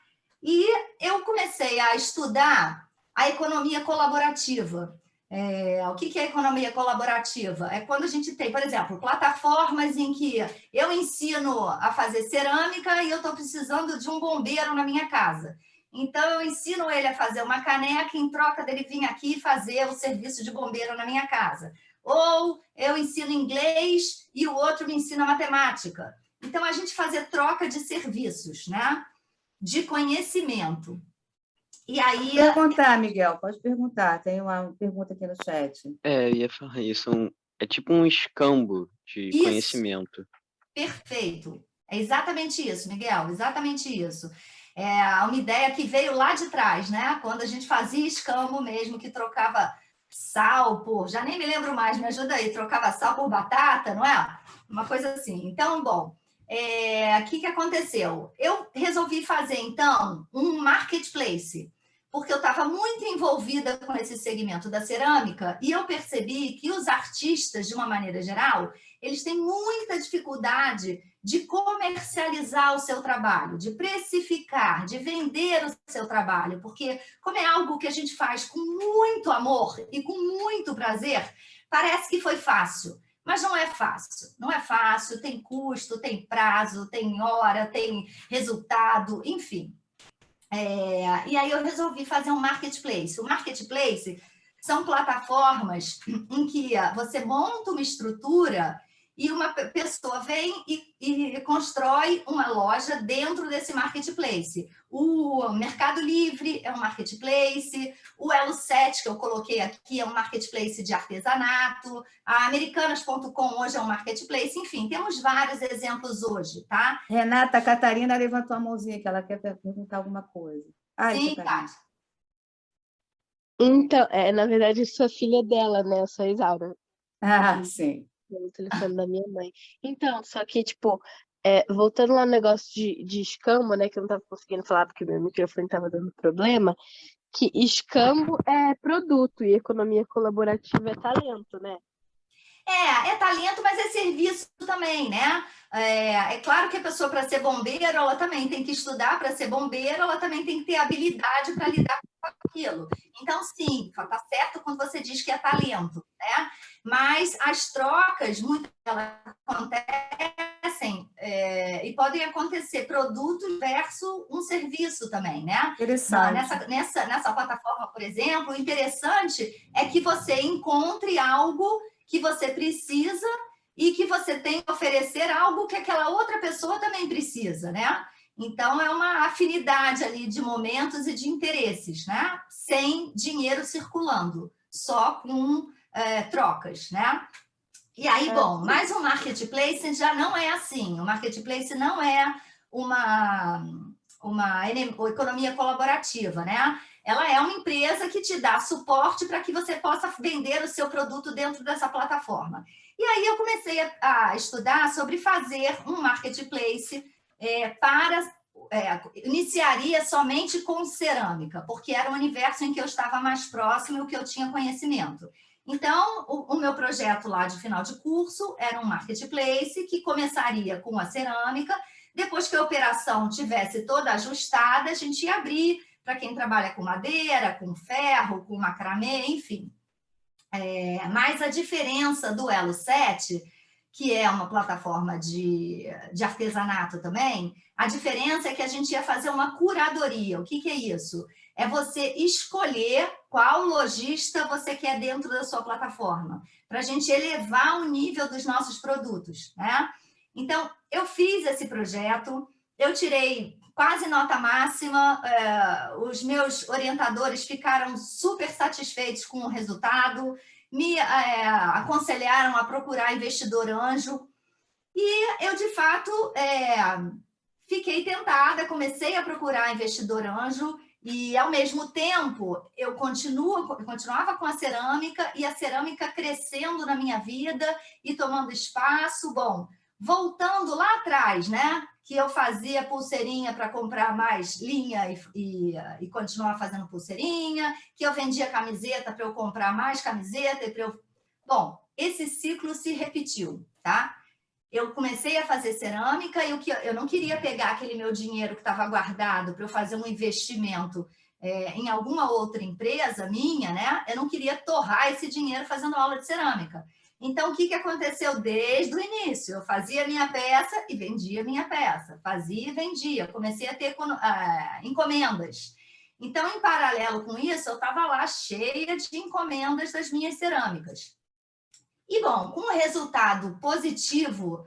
Speaker 4: E eu comecei a estudar a economia colaborativa. O que é economia colaborativa? É quando a gente tem, por exemplo, plataformas em que eu ensino a fazer cerâmica e eu estou precisando de um bombeiro na minha casa. Então, eu ensino ele a fazer uma caneca em troca dele vir aqui fazer o serviço de bombeiro na minha casa. Ou eu ensino inglês e o outro me ensina matemática. Então, a gente fazer troca de serviços, né? De conhecimento. E aí...
Speaker 3: Pode perguntar, Miguel, pode perguntar. Tem uma pergunta aqui no chat.
Speaker 5: Eu ia falar isso. É tipo um escambo de conhecimento.
Speaker 4: Perfeito. É exatamente isso, Miguel, exatamente isso. É uma ideia que veio lá de trás, né? Quando a gente fazia escambo mesmo, que trocava sal por... Já nem me lembro mais, me ajuda aí. Trocava sal por batata, não é? Uma coisa assim. Então, bom... O que aconteceu? Eu resolvi fazer, então, um marketplace, porque eu estava muito envolvida com esse segmento da cerâmica e eu percebi que os artistas, de uma maneira geral, eles têm muita dificuldade de comercializar o seu trabalho, de precificar, de vender o seu trabalho, porque como é algo que a gente faz com muito amor e com muito prazer, parece que foi fácil. Mas não é fácil, tem custo, tem prazo, tem hora, tem resultado, enfim. E aí eu resolvi fazer um marketplace. O marketplace são plataformas em que você monta uma estrutura e uma pessoa vem e constrói uma loja dentro desse marketplace. O Mercado Livre é um marketplace, o Elo7, que eu coloquei aqui, é um marketplace de artesanato, a Americanas.com hoje é um marketplace, enfim, temos vários exemplos hoje, tá?
Speaker 3: Renata, a Catarina levantou a mãozinha, que ela quer perguntar alguma coisa.
Speaker 4: Sim, Tati.
Speaker 6: Então, na verdade, sou filha dela, né? Eu sou a Isaura.
Speaker 3: Sim.
Speaker 6: O telefone da minha mãe. Então, só que, tipo, Voltando lá no negócio de escambo, né, que eu não estava conseguindo falar porque meu microfone estava dando problema, que escambo é produto e economia colaborativa é talento, né?
Speaker 4: É talento, mas é serviço também, né? É claro que a pessoa, para ser bombeiro, ela também tem que estudar para ser bombeiro, ela também tem que ter habilidade para lidar com aquilo. Então, sim, está certo quando você diz que é talento, né? Mas as trocas, muitas delas acontecem e podem acontecer produto versus um serviço também, né?
Speaker 3: Interessante.
Speaker 4: Nessa plataforma, por exemplo, o interessante é que você encontre algo que você precisa e que você tem que oferecer algo que aquela outra pessoa também precisa, né? Então, é uma afinidade ali de momentos e de interesses, né? Sem dinheiro circulando, só com trocas, né? E aí, bom, mas o marketplace já não é assim. O marketplace não é uma economia colaborativa, né? Ela é uma empresa que te dá suporte para que você possa vender o seu produto dentro dessa plataforma. E aí eu comecei a estudar sobre fazer um marketplace iniciaria somente com cerâmica, porque era o universo em que eu estava mais próximo e o que eu tinha conhecimento. Então, o meu projeto lá de final de curso era um marketplace que começaria com a cerâmica. Depois que a operação tivesse toda ajustada, a gente ia abrir para quem trabalha com madeira, com ferro, com macramê, enfim. Mas a diferença do Elo 7, que é uma plataforma de artesanato também, a diferença é que a gente ia fazer uma curadoria. O que é isso? É você escolher qual lojista você quer dentro da sua plataforma, para a gente elevar o nível dos nossos produtos, né? Então, eu fiz esse projeto, eu tirei quase nota máxima, os meus orientadores ficaram super satisfeitos com o resultado, me aconselharam a procurar investidor anjo, e eu, de fato, fiquei tentada, comecei a procurar investidor anjo, e, ao mesmo tempo, eu continuava com a cerâmica, e a cerâmica crescendo na minha vida e tomando espaço. Bom, voltando lá atrás, né? Que eu fazia pulseirinha para comprar mais linha e continuar fazendo pulseirinha, que eu vendia camiseta para eu comprar mais camiseta. Bom, esse ciclo se repetiu, tá? Eu comecei a fazer cerâmica e eu não queria pegar aquele meu dinheiro que estava guardado para eu fazer um investimento em alguma outra empresa minha, né? Eu não queria torrar esse dinheiro fazendo aula de cerâmica. Então, o que aconteceu desde o início? Eu fazia minha peça e vendia minha peça. Fazia e vendia. Comecei a ter encomendas. Então, em paralelo com isso, eu estava lá cheia de encomendas das minhas cerâmicas. E, bom, com o resultado positivo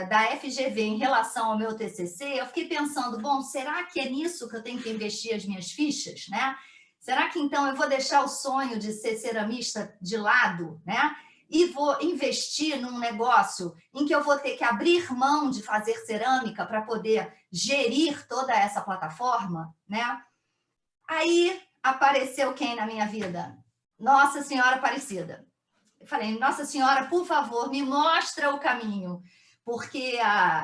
Speaker 4: da FGV em relação ao meu TCC, eu fiquei pensando, bom, será que é nisso que eu tenho que investir as minhas fichas, né? Será que, então, eu vou deixar o sonho de ser ceramista de lado, né? E vou investir num negócio em que eu vou ter que abrir mão de fazer cerâmica para poder gerir toda essa plataforma, né? Aí apareceu quem na minha vida? Nossa Senhora Aparecida. Eu falei, Nossa Senhora, por favor, me mostra o caminho, porque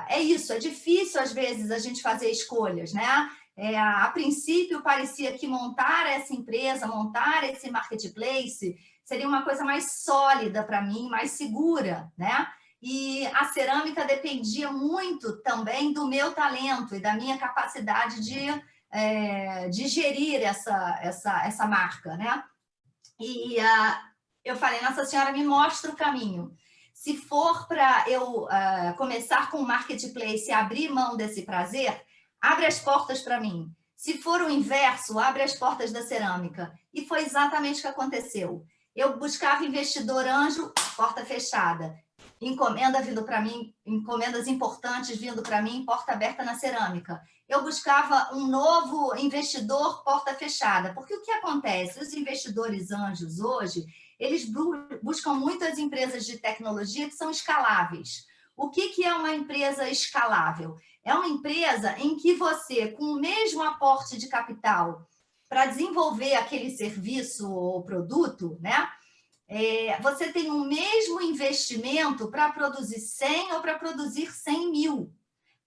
Speaker 4: é isso, é difícil às vezes a gente fazer escolhas, né? A princípio parecia que montar essa empresa, montar esse marketplace seria uma coisa mais sólida para mim, mais segura, né? E a cerâmica dependia muito também do meu talento e da minha capacidade de gerir essa marca, né? E eu falei, Nossa Senhora, me mostra o caminho. Se for para eu começar com o marketplace e abrir mão desse prazer, abre as portas para mim. Se for o inverso, abre as portas da cerâmica. E foi exatamente o que aconteceu. Eu buscava investidor anjo, porta fechada. Encomenda vindo para mim, encomendas importantes vindo para mim, porta aberta na cerâmica. Eu buscava um novo investidor, porta fechada. Porque o que acontece? Os investidores anjos hoje, eles buscam muitas empresas de tecnologia que são escaláveis. O que é uma empresa escalável? É uma empresa em que você, com o mesmo aporte de capital para desenvolver aquele serviço ou produto, né? Você tem o mesmo investimento para produzir 100 ou para produzir 100 mil.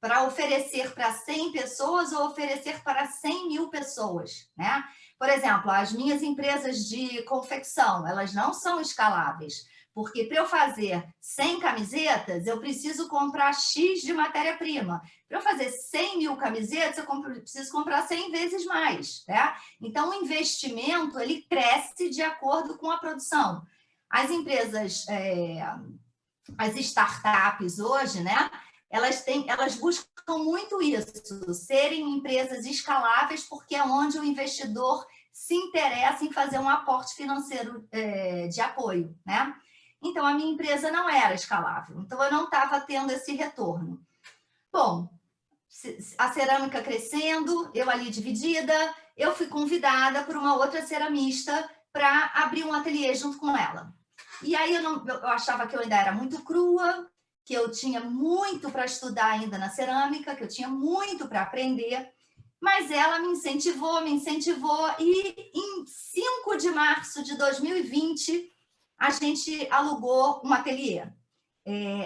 Speaker 4: para oferecer para 100 pessoas ou oferecer para 100 mil pessoas, né? Por exemplo, as minhas empresas de confecção, elas não são escaláveis, porque para eu fazer 100 camisetas, eu preciso comprar X de matéria-prima. Para eu fazer 100 mil camisetas, eu preciso comprar 100 vezes mais, né? Então, o investimento, ele cresce de acordo com a produção. As empresas, as startups hoje, né? Elas buscam muito isso, serem empresas escaláveis, porque é onde o investidor se interessa em fazer um aporte financeiro de apoio, né? Então, a minha empresa não era escalável, então eu não estava tendo esse retorno. Bom, a cerâmica crescendo, eu ali dividida, eu fui convidada por uma outra ceramista para abrir um ateliê junto com ela. E aí eu achava que eu ainda era muito crua, que eu tinha muito para estudar ainda na cerâmica, que eu tinha muito para aprender, mas ela me incentivou, e em 5 de março de 2020, a gente alugou um ateliê.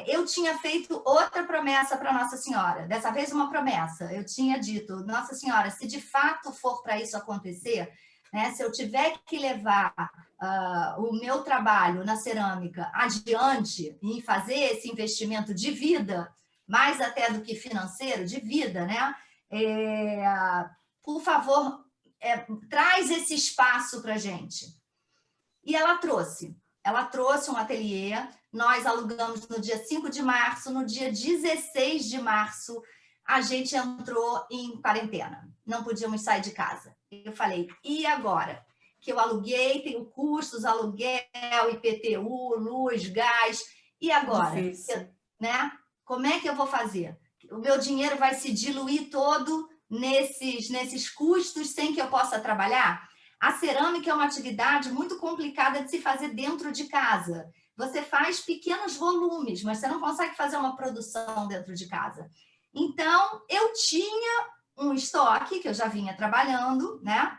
Speaker 4: Eu tinha feito outra promessa para Nossa Senhora, dessa vez uma promessa. Eu tinha dito, Nossa Senhora, se de fato for para isso acontecer, né, se eu tiver que levar o meu trabalho na cerâmica adiante e fazer esse investimento de vida, mais até do que financeiro, de vida, né? Por favor, traz esse espaço para a gente. E ela trouxe um ateliê, nós alugamos no dia 5 de março, no dia 16 de março, a gente entrou em quarentena, não podíamos sair de casa. Eu falei, e agora? Que eu aluguei, tenho custos, aluguel, IPTU, luz, gás, e agora? Né? Como é que eu vou fazer? O meu dinheiro vai se diluir todo nesses custos sem que eu possa trabalhar? A cerâmica é uma atividade muito complicada de se fazer dentro de casa. Você faz pequenos volumes, mas você não consegue fazer uma produção dentro de casa. Então, eu tinha um estoque que eu já vinha trabalhando, né?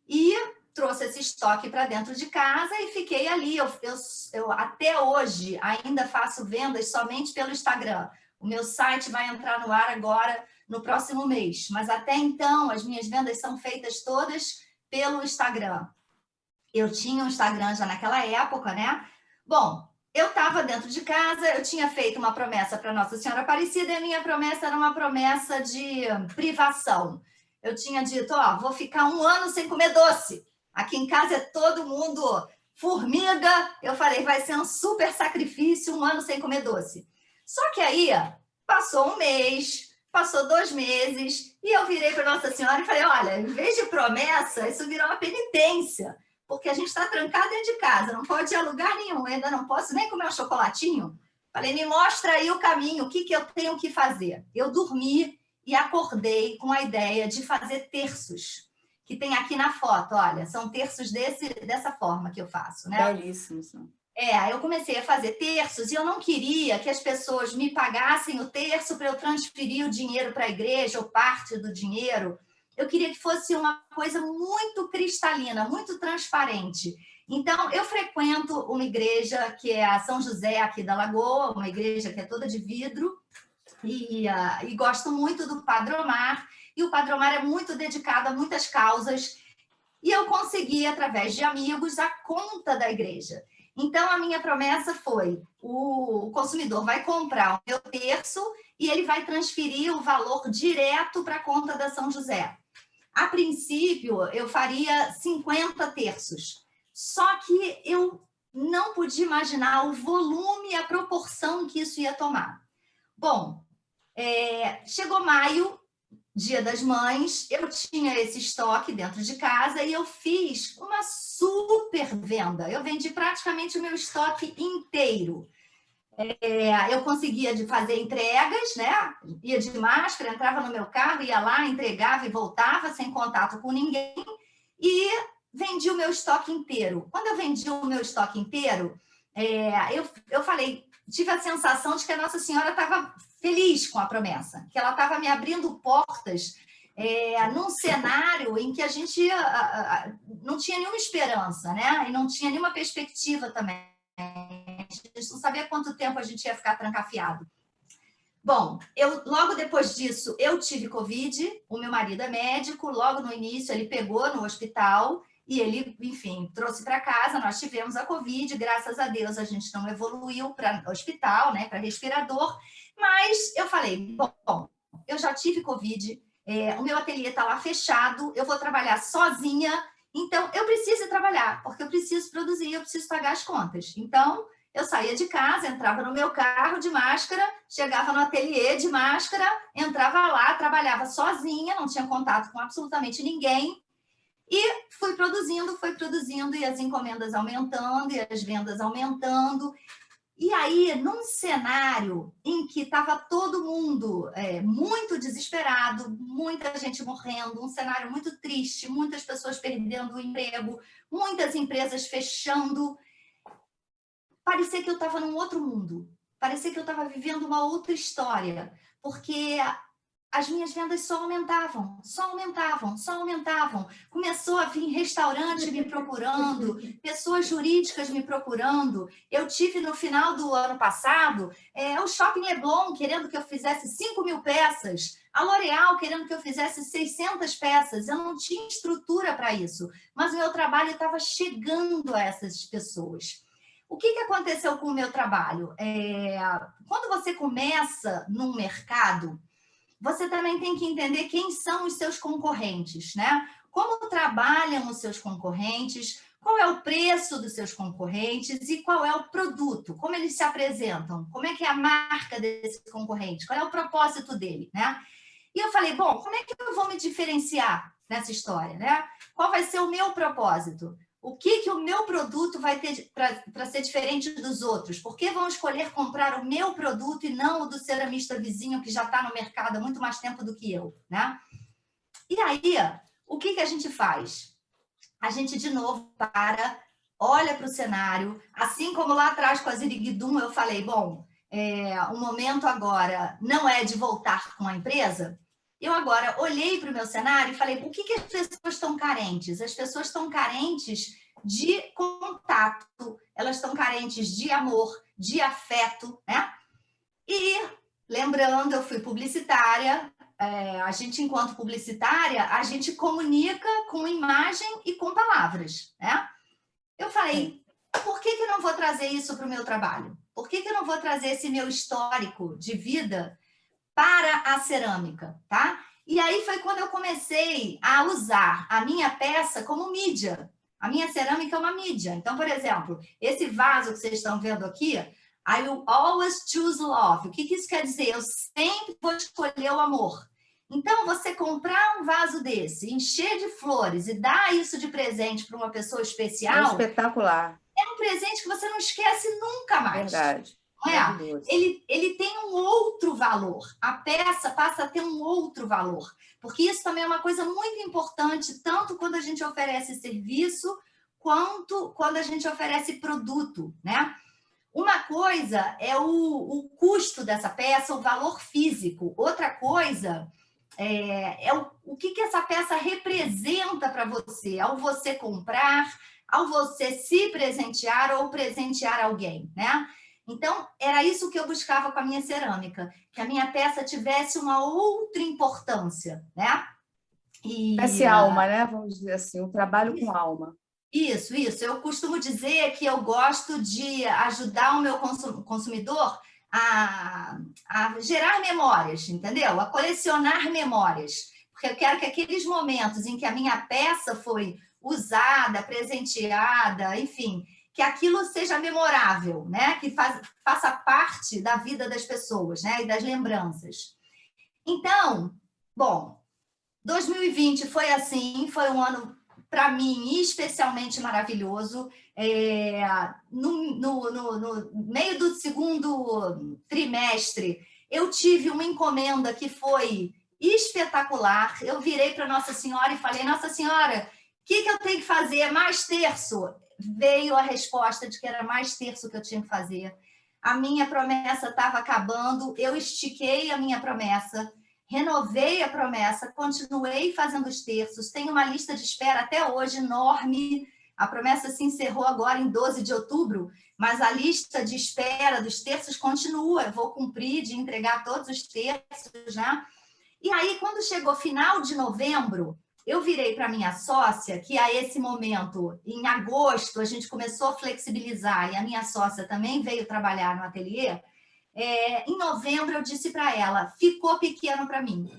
Speaker 4: E trouxe esse estoque para dentro de casa e fiquei ali. Eu até hoje ainda faço vendas somente pelo Instagram. O meu site vai entrar no ar agora no próximo mês, mas até então as minhas vendas são feitas todas pelo Instagram. Eu tinha um Instagram já naquela época, né? Bom, eu estava dentro de casa, eu tinha feito uma promessa para Nossa Senhora Aparecida e a minha promessa era uma promessa de privação. Eu tinha dito, vou ficar 1 ano sem comer doce. Aqui em casa é todo mundo formiga. Eu falei, vai ser um super sacrifício 1 ano sem comer doce. Só que aí, passou 1 mês, passou 2 meses, e eu virei para Nossa Senhora e falei, olha, em vez de promessa, isso virou uma penitência, porque a gente está trancado dentro de casa, não pode ir a lugar nenhum, ainda não posso nem comer um chocolatinho. Falei, me mostra aí o caminho, o que eu tenho que fazer. Eu dormi e acordei com a ideia de fazer terços, que tem aqui na foto, olha, são terços dessa forma que eu faço, né?
Speaker 3: Belíssimos.
Speaker 4: Eu comecei a fazer terços e eu não queria que as pessoas me pagassem o terço para eu transferir o dinheiro para a igreja ou parte do dinheiro. Eu queria que fosse uma coisa muito cristalina, muito transparente. Então, eu frequento uma igreja que é a São José aqui da Lagoa, uma igreja que é toda de vidro, e gosto muito do Padre Omar, e o Padre Omar é muito dedicado a muitas causas, e eu consegui, através de amigos, a conta da igreja. Então, a minha promessa foi, o consumidor vai comprar o meu terço e ele vai transferir o valor direto para a conta da São José. A princípio, eu faria 50 terços, só que eu não podia imaginar o volume e a proporção que isso ia tomar. Bom, chegou maio, Dia das Mães, eu tinha esse estoque dentro de casa e eu fiz uma super venda. Eu vendi praticamente o meu estoque inteiro. Eu conseguia fazer entregas, né? Ia de máscara, entrava no meu carro, ia lá, entregava e voltava sem contato com ninguém e vendi o meu estoque inteiro. Quando eu vendi o meu estoque inteiro, eu falei, tive a sensação de que a Nossa Senhora estava feliz com a promessa, que ela estava me abrindo portas num cenário em que a gente não tinha nenhuma esperança, né? E não tinha nenhuma perspectiva também. A gente não sabia quanto tempo a gente ia ficar trancafiado. Bom, logo depois disso, eu tive Covid, o meu marido é médico, logo no início ele pegou no hospital e ele, enfim, trouxe para casa, nós tivemos a Covid, graças a Deus a gente não evoluiu para hospital, né, para respirador, mas eu falei, bom, eu já tive Covid, o meu ateliê está lá fechado, eu vou trabalhar sozinha, então eu preciso trabalhar, porque eu preciso produzir, eu preciso pagar as contas. Então, eu saía de casa, entrava no meu carro de máscara, chegava no ateliê de máscara, entrava lá, trabalhava sozinha, não tinha contato com absolutamente ninguém, e fui produzindo, e as encomendas aumentando, e as vendas aumentando. E aí, num cenário em que estava todo mundo muito desesperado, muita gente morrendo, um cenário muito triste, muitas pessoas perdendo o emprego, muitas empresas fechando, parecia que eu estava num outro mundo, parecia que eu estava vivendo uma outra história, porque as minhas vendas só aumentavam, só aumentavam, só aumentavam. Começou a vir restaurante me procurando, pessoas jurídicas me procurando. Eu tive no final do ano passado o Shopping Leblon querendo que eu fizesse 5.000 peças, a L'Oréal querendo que eu fizesse 600 peças. Eu não tinha estrutura para isso, mas o meu trabalho estava chegando a essas pessoas. O que aconteceu com o meu trabalho? Quando você começa num mercado, você também tem que entender quem são os seus concorrentes, né? Como trabalham os seus concorrentes, qual é o preço dos seus concorrentes e qual é o produto, como eles se apresentam, como é que é a marca desse concorrente, qual é o propósito dele, né? E eu falei, bom, como é que eu vou me diferenciar nessa história, né? Qual vai ser o meu propósito? O que o meu produto vai ter para ser diferente dos outros? Por que vão escolher comprar o meu produto e não o do ceramista vizinho que já está no mercado há muito mais tempo do que eu, né? E aí, o que a gente faz? A gente, de novo, olha para o cenário, assim como lá atrás com a Ziriguidum, eu falei, bom, o momento agora não é de voltar com a empresa. Eu agora olhei para o meu cenário e falei, o que as pessoas estão carentes? As pessoas estão carentes de contato, elas estão carentes de amor, de afeto, né? E, lembrando, eu fui publicitária, a gente, enquanto publicitária, a gente comunica com imagem e com palavras, né? Eu falei, por que eu não vou trazer isso para o meu trabalho? Por que eu não vou trazer esse meu histórico de vida para a cerâmica, tá? E aí foi quando eu comecei a usar a minha peça como mídia. A minha cerâmica é uma mídia. Então, por exemplo, esse vaso que vocês estão vendo aqui, I will always choose love. O que isso quer dizer? Eu sempre vou escolher o amor. Então, você comprar um vaso desse, encher de flores e dar isso de presente para uma pessoa especial...
Speaker 3: É espetacular.
Speaker 4: É um presente que você não esquece nunca mais.
Speaker 3: Verdade.
Speaker 4: Ele tem um outro valor, a peça passa a ter um outro valor, porque isso também é uma coisa muito importante, tanto quando a gente oferece serviço, quanto quando a gente oferece produto, né? Uma coisa é o custo dessa peça, o valor físico, outra coisa é o que essa peça representa para você, ao você comprar, ao você se presentear ou presentear alguém, né? Então, era isso que eu buscava com a minha cerâmica, que a minha peça tivesse uma outra importância, né?
Speaker 3: Esse alma, né? Vamos dizer assim, um trabalho com alma.
Speaker 4: Isso. Eu costumo dizer que eu gosto de ajudar o meu consumidor a gerar memórias, entendeu? A colecionar memórias. Porque eu quero que aqueles momentos em que a minha peça foi usada, presenteada, enfim... que aquilo seja memorável, né? Que faça parte da vida das pessoas, né? E das lembranças. Então, bom, 2020 foi assim, foi um ano, para mim, especialmente maravilhoso. No meio do segundo trimestre, eu tive uma encomenda que foi espetacular. Eu virei para Nossa Senhora e falei, Nossa Senhora, o que eu tenho que fazer? Mais terço? Veio a resposta de que era mais terço que eu tinha que fazer. A minha promessa estava acabando, eu estiquei a minha promessa, renovei a promessa, continuei fazendo os terços, tenho uma lista de espera até hoje enorme, A promessa se encerrou agora em 12 de outubro, mas a lista de espera dos terços continua. Eu vou cumprir de entregar todos os terços, né? E aí, quando chegou final de novembro, eu virei para minha sócia, que a esse momento, em agosto, a gente começou a flexibilizar, e a minha sócia também veio trabalhar no ateliê. Em novembro, eu disse para ela, ficou pequeno para mim.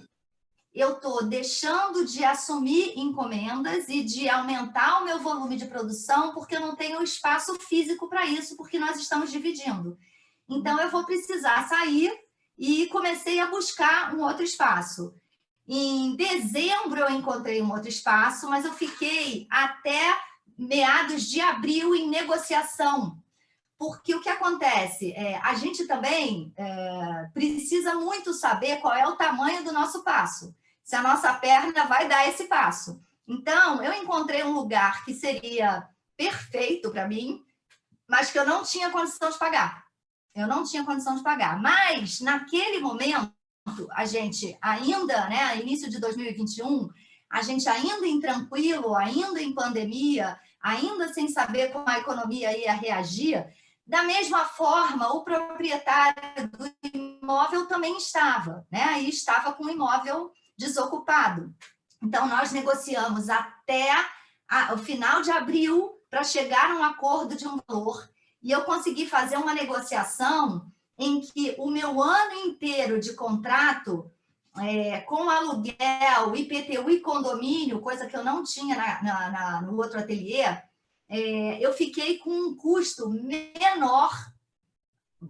Speaker 4: Eu estou deixando de assumir encomendas e de aumentar o meu volume de produção porque eu não tenho espaço físico para isso, porque nós estamos dividindo. Então, eu vou precisar sair e comecei a buscar um outro espaço. Em dezembro, eu encontrei um outro espaço, mas eu fiquei até meados de abril em negociação. Porque o que acontece? A gente também precisa muito saber qual é o tamanho do nosso passo. Se a nossa perna vai dar esse passo. Então, eu encontrei um lugar que seria perfeito para mim, mas que eu não tinha condição de pagar. Eu não tinha condição de pagar. Mas, naquele momento, a gente ainda, né, início de 2021, a gente ainda intranquilo, ainda em pandemia, ainda sem saber como a economia ia reagir, da mesma forma, o proprietário do imóvel também estava, né? E estava com o imóvel desocupado. Então, nós negociamos até o final de abril para chegar a um acordo de um valor. E eu consegui fazer uma negociação em que o meu ano inteiro de contrato, com aluguel, IPTU e condomínio, coisa que eu não tinha no outro ateliê, eu fiquei com um custo menor,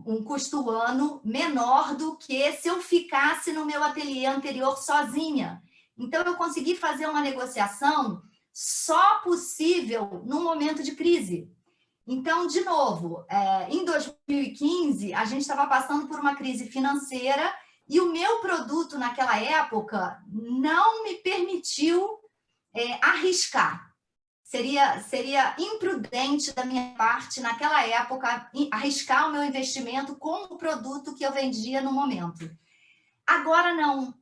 Speaker 4: um custo ano menor do que se eu ficasse no meu ateliê anterior sozinha. Então, eu consegui fazer uma negociação só possível num momento de crise. Então, de novo, em 2015, a gente estava passando por uma crise financeira e o meu produto naquela época não me permitiu arriscar. Seria imprudente da minha parte, naquela época, arriscar o meu investimento com o produto que eu vendia no momento. Agora não,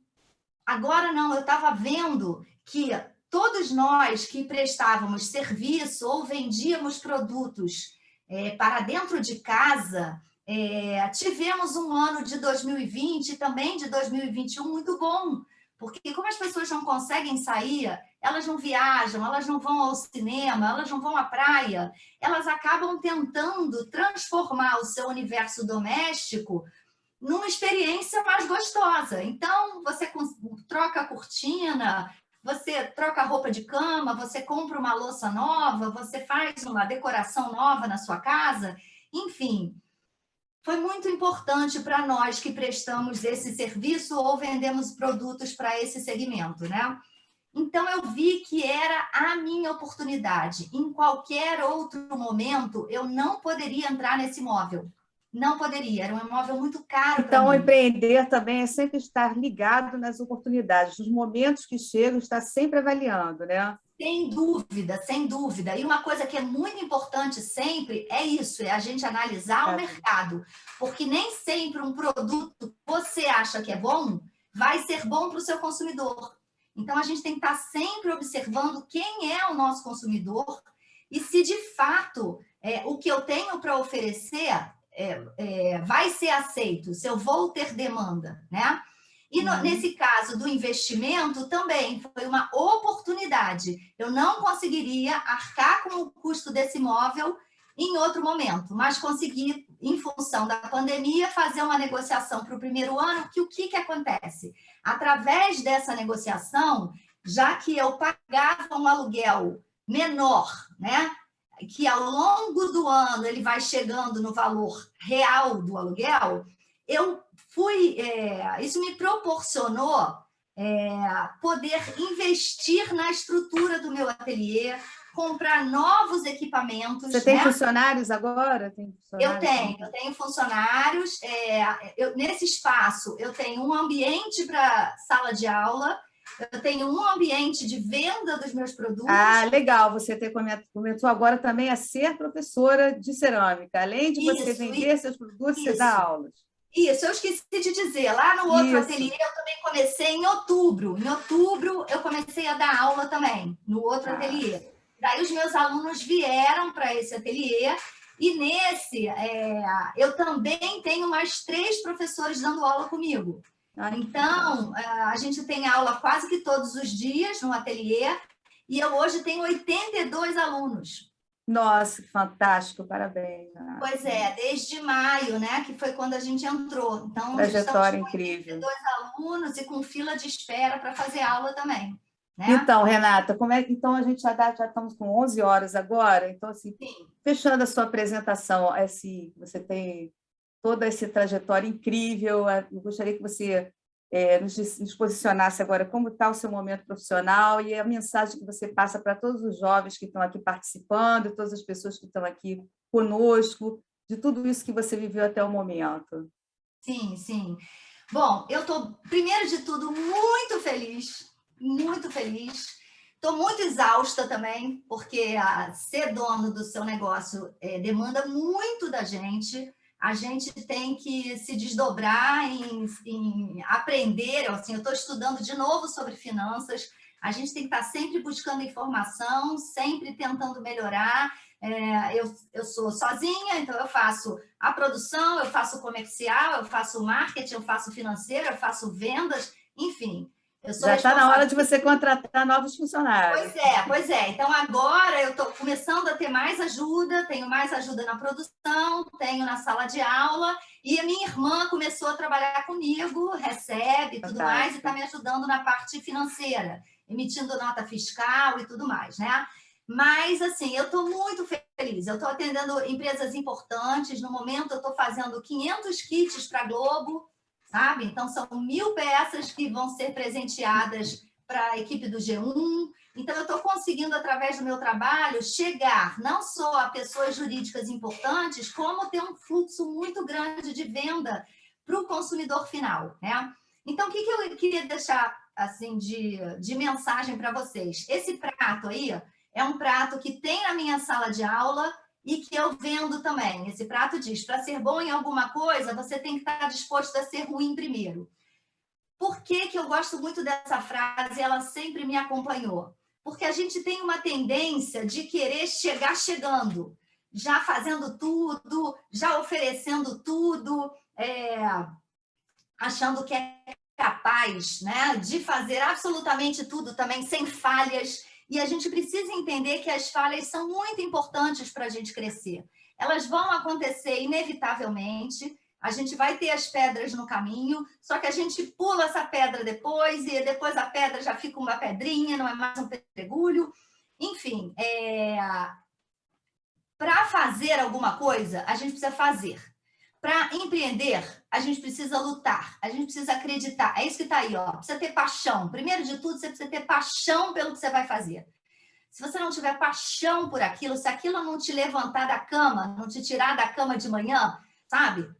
Speaker 4: eu estava vendo que todos nós que prestávamos serviço ou vendíamos produtos para dentro de casa, tivemos um ano de 2020 e também de 2021 muito bom, porque como as pessoas não conseguem sair, elas não viajam, elas não vão ao cinema, elas não vão à praia, elas acabam tentando transformar o seu universo doméstico numa experiência mais gostosa. Então, você troca a cortina, você troca a roupa de cama, você compra uma louça nova, você faz uma decoração nova na sua casa, enfim. Foi muito importante para nós que prestamos esse serviço ou vendemos produtos para esse segmento, né? Então, eu vi que era a minha oportunidade. Em qualquer outro momento, eu não poderia entrar nesse imóvel. Não poderia, era um imóvel muito caro.
Speaker 3: Então, empreender também é sempre estar ligado nas oportunidades, nos momentos que chegam, estar sempre avaliando, né?
Speaker 4: Sem dúvida, sem dúvida. E uma coisa que é muito importante sempre é isso, é a gente analisar o mercado. Porque nem sempre um produto que você acha que é bom vai ser bom para o seu consumidor. Então, a gente tem que estar sempre observando quem é o nosso consumidor e se, de fato, o que eu tenho para oferecer vai ser aceito, se eu vou ter demanda, né? E nesse caso do investimento também foi uma oportunidade. Eu não conseguiria arcar com o custo desse imóvel em outro momento, mas consegui, em função da pandemia, fazer uma negociação para o primeiro ano, que o que acontece? Através dessa negociação, já que eu pagava um aluguel menor, né? Que ao longo do ano ele vai chegando no valor real do aluguel, isso me proporcionou poder investir na estrutura do meu ateliê, comprar novos equipamentos.
Speaker 3: Você tem funcionários agora?
Speaker 4: Eu tenho funcionários. Nesse espaço, eu tenho um ambiente para sala de aula, eu tenho um ambiente de venda dos meus produtos.
Speaker 3: Ah, legal, você começou agora também a ser professora de cerâmica. Além de você vender seus produtos, você dá aulas.
Speaker 4: Isso, eu esqueci de dizer. Lá no outro ateliê, eu também comecei em outubro. Em outubro, eu comecei a dar aula também, no outro ateliê. Daí os meus alunos vieram para esse ateliê e nesse eu também tenho mais 3 professores dando aula comigo. Então, a gente tem aula quase que todos os dias no ateliê e eu hoje tenho 82 alunos.
Speaker 3: Nossa, fantástico, parabéns.
Speaker 4: Pois é, desde maio, né, que foi quando a gente entrou. Então,
Speaker 3: Trajetória
Speaker 4: estamos com
Speaker 3: incrível.
Speaker 4: 82 alunos e com fila de espera para fazer aula também. Né?
Speaker 3: Então, Renata, então a gente já estamos com 11 horas agora, então, assim,
Speaker 4: Sim.
Speaker 3: Fechando a sua apresentação, você tem toda essa trajetória incrível, eu gostaria que você nos posicionasse agora como está o seu momento profissional e a mensagem que você passa para todos os jovens que estão aqui participando, todas as pessoas que estão aqui conosco, de tudo isso que você viveu até o momento.
Speaker 4: Sim, sim. Bom, eu estou, primeiro de tudo, muito feliz, muito feliz. Estou muito exausta também, porque ser dono do seu negócio demanda muito da gente. A gente tem que se desdobrar em aprender. Assim, eu estou estudando de novo sobre finanças. A gente tem que estar sempre buscando informação, sempre tentando melhorar. Eu sou sozinha, então eu faço a produção, eu faço o comercial, eu faço o marketing, eu faço o financeiro, eu faço vendas, enfim.
Speaker 3: Já está na hora de você contratar novos funcionários.
Speaker 4: Pois é. Então, agora eu estou começando a ter mais ajuda, tenho mais ajuda na produção, tenho na sala de aula, e a minha irmã começou a trabalhar comigo, recebe tudo mais, e está me ajudando na parte financeira, emitindo nota fiscal e tudo mais, né? Mas, assim, eu estou muito feliz. Eu estou atendendo empresas importantes. No momento, eu estou fazendo 500 kits para a Globo, sabe? Então, são 1000 peças que vão ser presenteadas para a equipe do G1. Então, eu estou conseguindo, através do meu trabalho, chegar não só a pessoas jurídicas importantes, como ter um fluxo muito grande de venda para o consumidor final, né? Então, o que eu queria deixar assim, de mensagem para vocês? Esse prato aí é um prato que tem na minha sala de aula e que eu vendo também. Esse prato diz, para ser bom em alguma coisa, você tem que estar disposto a ser ruim primeiro. Por que eu gosto muito dessa frase? Ela sempre me acompanhou. Porque a gente tem uma tendência de querer chegar chegando, já fazendo tudo, já oferecendo tudo, achando que é capaz, né, de fazer absolutamente tudo também, sem falhas. E a gente precisa entender que as falhas são muito importantes para a gente crescer. Elas vão acontecer inevitavelmente, a gente vai ter as pedras no caminho, só que a gente pula essa pedra depois, e depois a pedra já fica uma pedrinha, não é mais um pedregulho. Enfim, para fazer alguma coisa, a gente precisa fazer. Para empreender, a gente precisa lutar, a gente precisa acreditar. É isso que está aí, ó. Precisa ter paixão. Primeiro de tudo, você precisa ter paixão pelo que você vai fazer. Se você não tiver paixão por aquilo, se aquilo não te levantar da cama, não te tirar da cama de manhã, sabe?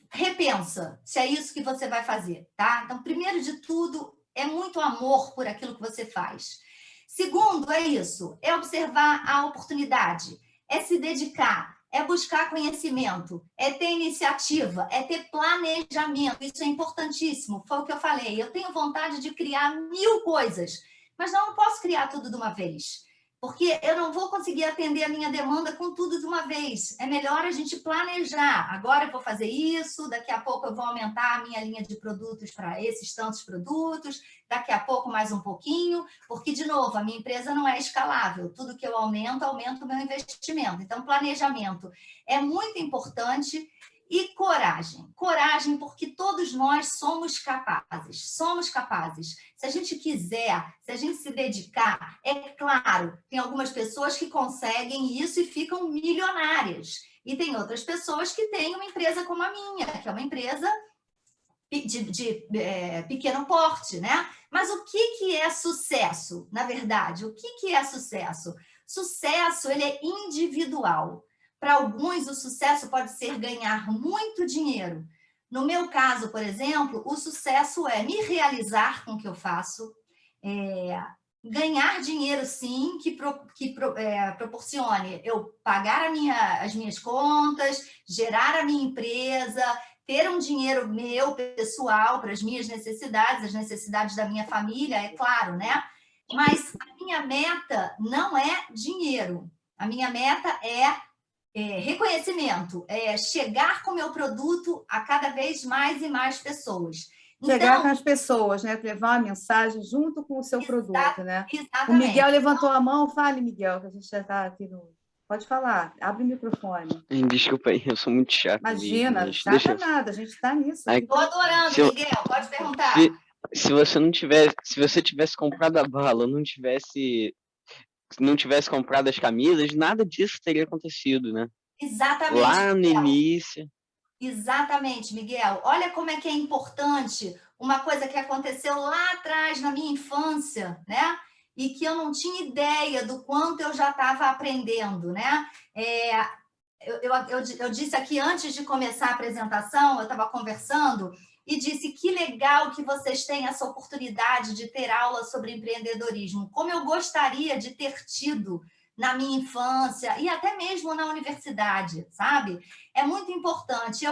Speaker 4: Repensa se é isso que você vai fazer, tá? Então, primeiro de tudo, é muito amor por aquilo que você faz. Segundo, é isso, é observar a oportunidade, é se dedicar, é buscar conhecimento, é ter iniciativa, é ter planejamento. Isso é importantíssimo, foi o que eu falei. Eu tenho vontade de criar 1000 coisas, mas não posso criar tudo de uma vez, porque eu não vou conseguir atender a minha demanda com tudo de uma vez. É melhor a gente planejar. Agora eu vou fazer isso, daqui a pouco eu vou aumentar a minha linha de produtos para esses tantos produtos, daqui a pouco mais um pouquinho, porque, de novo, a minha empresa não é escalável. Tudo que eu aumento, aumenta o meu investimento. Então, planejamento é muito importante. E coragem. Coragem, porque todos nós somos capazes. Somos capazes. Se a gente quiser, se a gente se dedicar, é claro, tem algumas pessoas que conseguem isso e ficam milionárias. E tem outras pessoas que têm uma empresa como a minha, que é uma empresa de pequeno porte, né? Mas o que é sucesso, na verdade? O que é sucesso? Sucesso, ele é individual. Para alguns, o sucesso pode ser ganhar muito dinheiro. No meu caso, por exemplo, o sucesso é me realizar com o que eu faço, ganhar dinheiro, sim, que proporcione eu pagar as minhas contas, gerar a minha empresa, ter um dinheiro meu, pessoal, para as minhas necessidades, as necessidades da minha família, é claro, né? Mas a minha meta não é dinheiro. A minha meta é reconhecimento, é chegar com o meu produto a cada vez mais e mais pessoas.
Speaker 3: Chegar com as pessoas, né? Levar uma mensagem junto com o seu produto, né? O Miguel levantou a mão. Fale, Miguel, que a gente já está aqui no... Pode falar, abre o microfone.
Speaker 5: Desculpa aí, eu sou muito chato.
Speaker 3: Imagina,
Speaker 5: mesmo,
Speaker 3: chata nada, a gente está nisso.
Speaker 4: Estou adorando, Miguel, pode perguntar.
Speaker 5: Se você tivesse comprado a bala, não tivesse comprado as camisas, nada disso teria acontecido, né?
Speaker 4: Exatamente.
Speaker 5: Lá no início.
Speaker 4: Exatamente, Miguel. Olha como é que é importante uma coisa que aconteceu lá atrás, na minha infância, né? E que eu não tinha ideia do quanto eu já estava aprendendo, né? Eu disse aqui, antes de começar a apresentação, eu estava conversando e disse que legal que vocês têm essa oportunidade de ter aula sobre empreendedorismo. Como eu gostaria de ter tido na minha infância e até mesmo na universidade, sabe? É muito importante.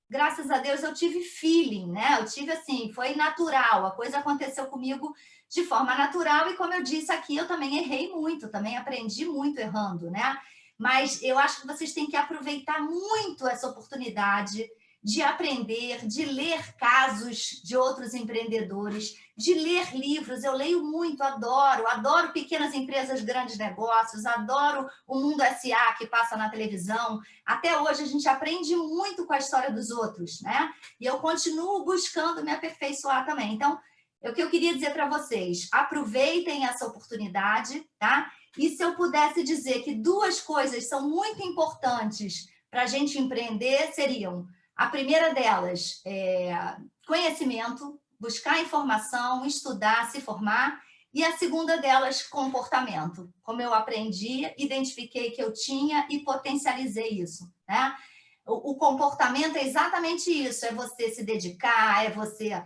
Speaker 4: Graças a Deus, eu tive feeling, né? Eu tive assim, foi natural, a coisa aconteceu comigo de forma natural e, como eu disse aqui, eu também errei muito, também aprendi muito errando, né? Mas eu acho que vocês têm que aproveitar muito essa oportunidade de aprender, de ler casos de outros empreendedores, de ler livros. Eu leio muito, adoro pequenas empresas, grandes negócios, adoro o Mundo SA que passa na televisão. Até hoje a gente aprende muito com a história dos outros, né? E eu continuo buscando me aperfeiçoar também. Então, o que eu queria dizer para vocês, aproveitem essa oportunidade, tá? E se eu pudesse dizer que 2 coisas são muito importantes para a gente empreender, seriam: a primeira delas é conhecimento, buscar informação, estudar, se formar. E a segunda delas, comportamento. Como eu aprendi, identifiquei que eu tinha e potencializei isso, né? O comportamento é exatamente isso, é você se dedicar, é você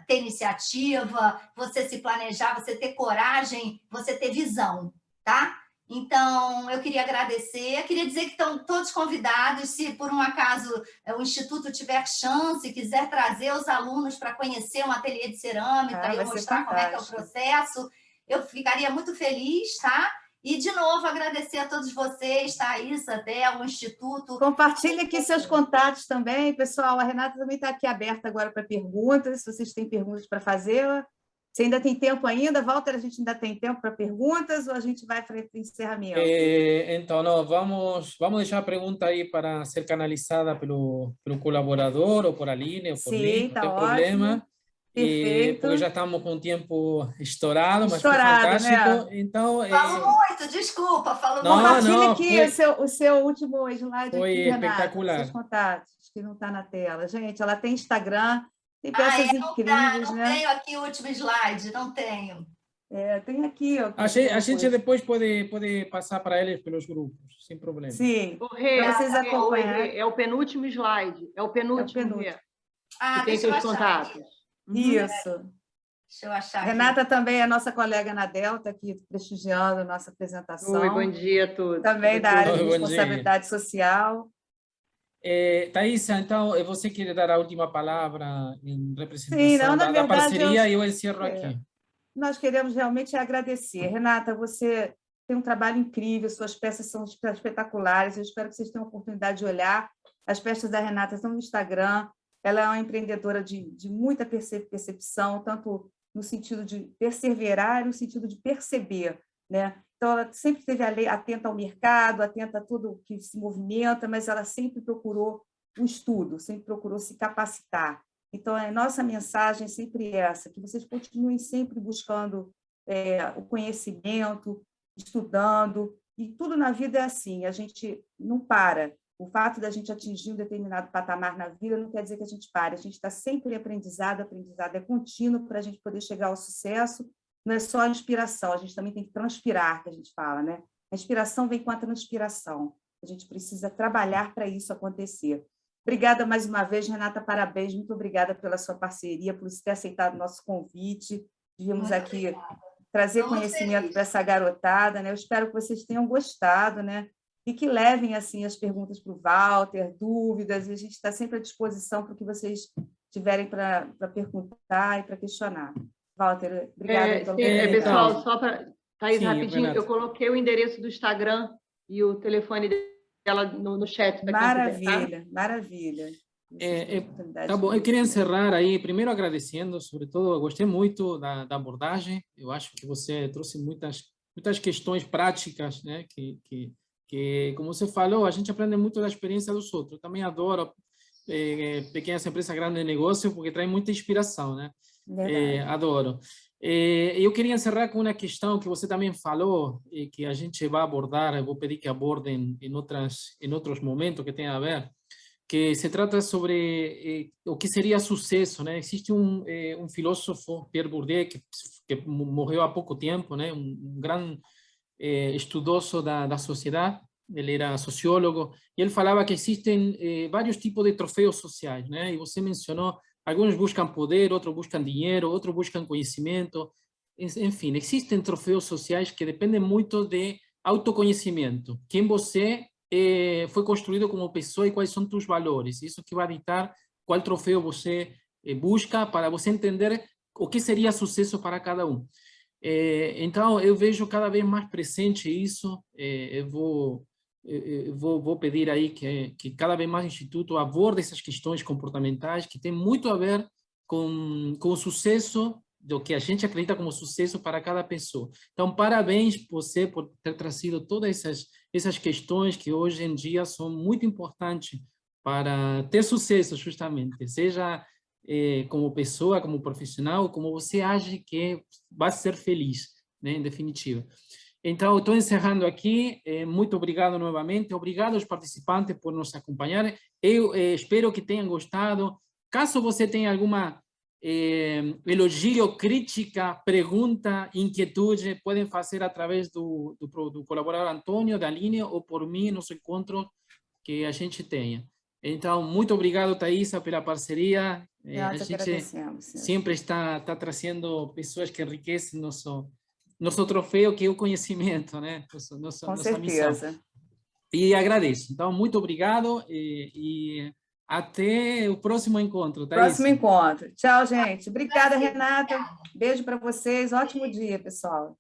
Speaker 4: ter iniciativa, você se planejar, você ter coragem, você ter visão, tá? Então, eu queria agradecer, queria dizer que estão todos convidados, se por um acaso o Instituto tiver chance, quiser trazer os alunos para conhecer um ateliê de cerâmica e eu mostrar como é que é o processo, eu ficaria muito feliz, tá? E, de novo, agradecer a todos vocês, Thaís, até o Instituto.
Speaker 3: Compartilhe aqui seus contatos também, pessoal. A Renata também está aqui aberta agora para perguntas, se vocês têm perguntas para fazer. Se ainda tem tempo ainda, Walter, a gente ainda tem tempo para perguntas ou a gente vai para o encerramento?
Speaker 1: Então, não, vamos deixar a pergunta aí para ser canalizada pelo colaborador, ou por Aline, ou por mim, não tem problema.
Speaker 3: Perfeito.
Speaker 1: Porque já estamos com o tempo estourado, mas foi fantástico.
Speaker 3: Né?
Speaker 1: Então,
Speaker 4: falo muito, desculpa, falo muito.
Speaker 3: Compartilhe aqui o seu último slide.
Speaker 1: Foi
Speaker 3: aqui,
Speaker 1: espetacular.
Speaker 3: Seus contatos, que não está na tela. Gente, ela tem Instagram, tem peças incríveis,
Speaker 4: não
Speaker 3: né?
Speaker 4: tenho aqui o último slide, não tenho.
Speaker 3: Tem aqui.
Speaker 1: A gente depois pode passar para eles pelos grupos, sem problema.
Speaker 3: Sim, para vocês acompanharem.
Speaker 7: É o penúltimo slide, é o penúltimo. Que tem seus contatos.
Speaker 3: Isso.
Speaker 4: Deixa eu achar aqui.
Speaker 3: Renata também é nossa colega na Delta, aqui prestigiando a nossa apresentação.
Speaker 7: Oi, bom dia a todos.
Speaker 3: Também da área de responsabilidade social.
Speaker 1: Thaís, então, você quer dar a última palavra em representação
Speaker 3: Sim, não, na
Speaker 1: da
Speaker 3: verdade,
Speaker 1: parceria e eu encerro aqui.
Speaker 3: Nós queremos realmente agradecer. Renata, você tem um trabalho incrível, suas peças são espetaculares, eu espero que vocês tenham a oportunidade de olhar. As peças da Renata estão no Instagram. Ela é uma empreendedora de muita percepção, tanto no sentido de perseverar e no sentido de perceber, né? Então, ela sempre esteve atenta ao mercado, atenta a tudo que se movimenta, mas ela sempre procurou o estudo, sempre procurou se capacitar. Então, a nossa mensagem é sempre essa, que vocês continuem sempre buscando o conhecimento, estudando, e tudo na vida é assim, a gente não para. O fato da gente atingir um determinado patamar na vida não quer dizer que a gente pare, a gente está sempre em aprendizado é contínuo para a gente poder chegar ao sucesso, não é só a inspiração, a gente também tem que transpirar, que a gente fala, né? A inspiração vem com a transpiração, a gente precisa trabalhar para isso acontecer. Obrigada mais uma vez, Renata, parabéns, muito obrigada pela sua parceria, por ter aceitado o nosso convite, viemos aqui trazer conhecimento para essa garotada, né? Eu espero que vocês tenham gostado, né? E que levem assim as perguntas para o Walter, dúvidas, e a gente está sempre à disposição para o que vocês tiverem para perguntar e para questionar. Walter, obrigada.
Speaker 7: Pessoal, só para Thaís,
Speaker 1: Sim,
Speaker 7: rapidinho,
Speaker 1: Renata.
Speaker 7: eu coloquei o endereço do Instagram e o telefone dela no chat.
Speaker 3: Maravilha, maravilha.
Speaker 1: Tá bom, eu queria encerrar aí, primeiro agradecendo, sobretudo, eu gostei muito da abordagem, eu acho que você trouxe muitas questões práticas, né, que, como você falou, a gente aprende muito da experiência dos outros. Eu também adoro pequenas empresas, grandes negócios, porque traz muita inspiração, né? Adoro. Eu queria encerrar com uma questão que você também falou, e que a gente vai abordar, eu vou pedir que abordem em outros momentos que tenha a ver, que se trata sobre o que seria sucesso, né? Existe um filósofo, Pierre Bourdieu, que morreu há pouco tempo, né? Um grande estudioso da sociedade, ele era sociólogo, e ele falava que existem vários tipos de troféus sociais, né? E você mencionou, alguns buscam poder, outros buscam dinheiro, outros buscam conhecimento, enfim, existem troféus sociais que dependem muito de autoconhecimento, quem você foi construído como pessoa e quais são tus valores. Isso que vai ditar qual troféu você busca para você entender o que seria sucesso para cada um. Então, eu vejo cada vez mais presente isso. Eu vou pedir aí que cada vez mais o Instituto aborde essas questões comportamentais que tem muito a ver com o sucesso do que a gente acredita como sucesso para cada pessoa. Então, parabéns você por ter trazido todas essas questões que hoje em dia são muito importantes para ter sucesso, justamente, seja como pessoa, como profissional, como você age que vai ser feliz, né, em definitiva. Então, estou encerrando aqui. Muito obrigado novamente. Obrigado aos participantes por nos acompanharem. Eu espero que tenham gostado. Caso você tenha alguma elogio, crítica, pergunta, inquietude, podem fazer através do colaborador Antônio, da Aline, ou por mim, nos encontros que a gente tenha. Então, muito obrigado, Thaisa, pela parceria. A gente sempre está trazendo pessoas que enriquecem nosso troféu, que é o conhecimento, né? Nossa
Speaker 3: certeza.
Speaker 1: missão. E agradeço. Então, muito obrigado e até o próximo encontro, Thaisa.
Speaker 3: Próximo encontro. Tchau, gente. Obrigada, Renata. Beijo para vocês. Ótimo dia, pessoal.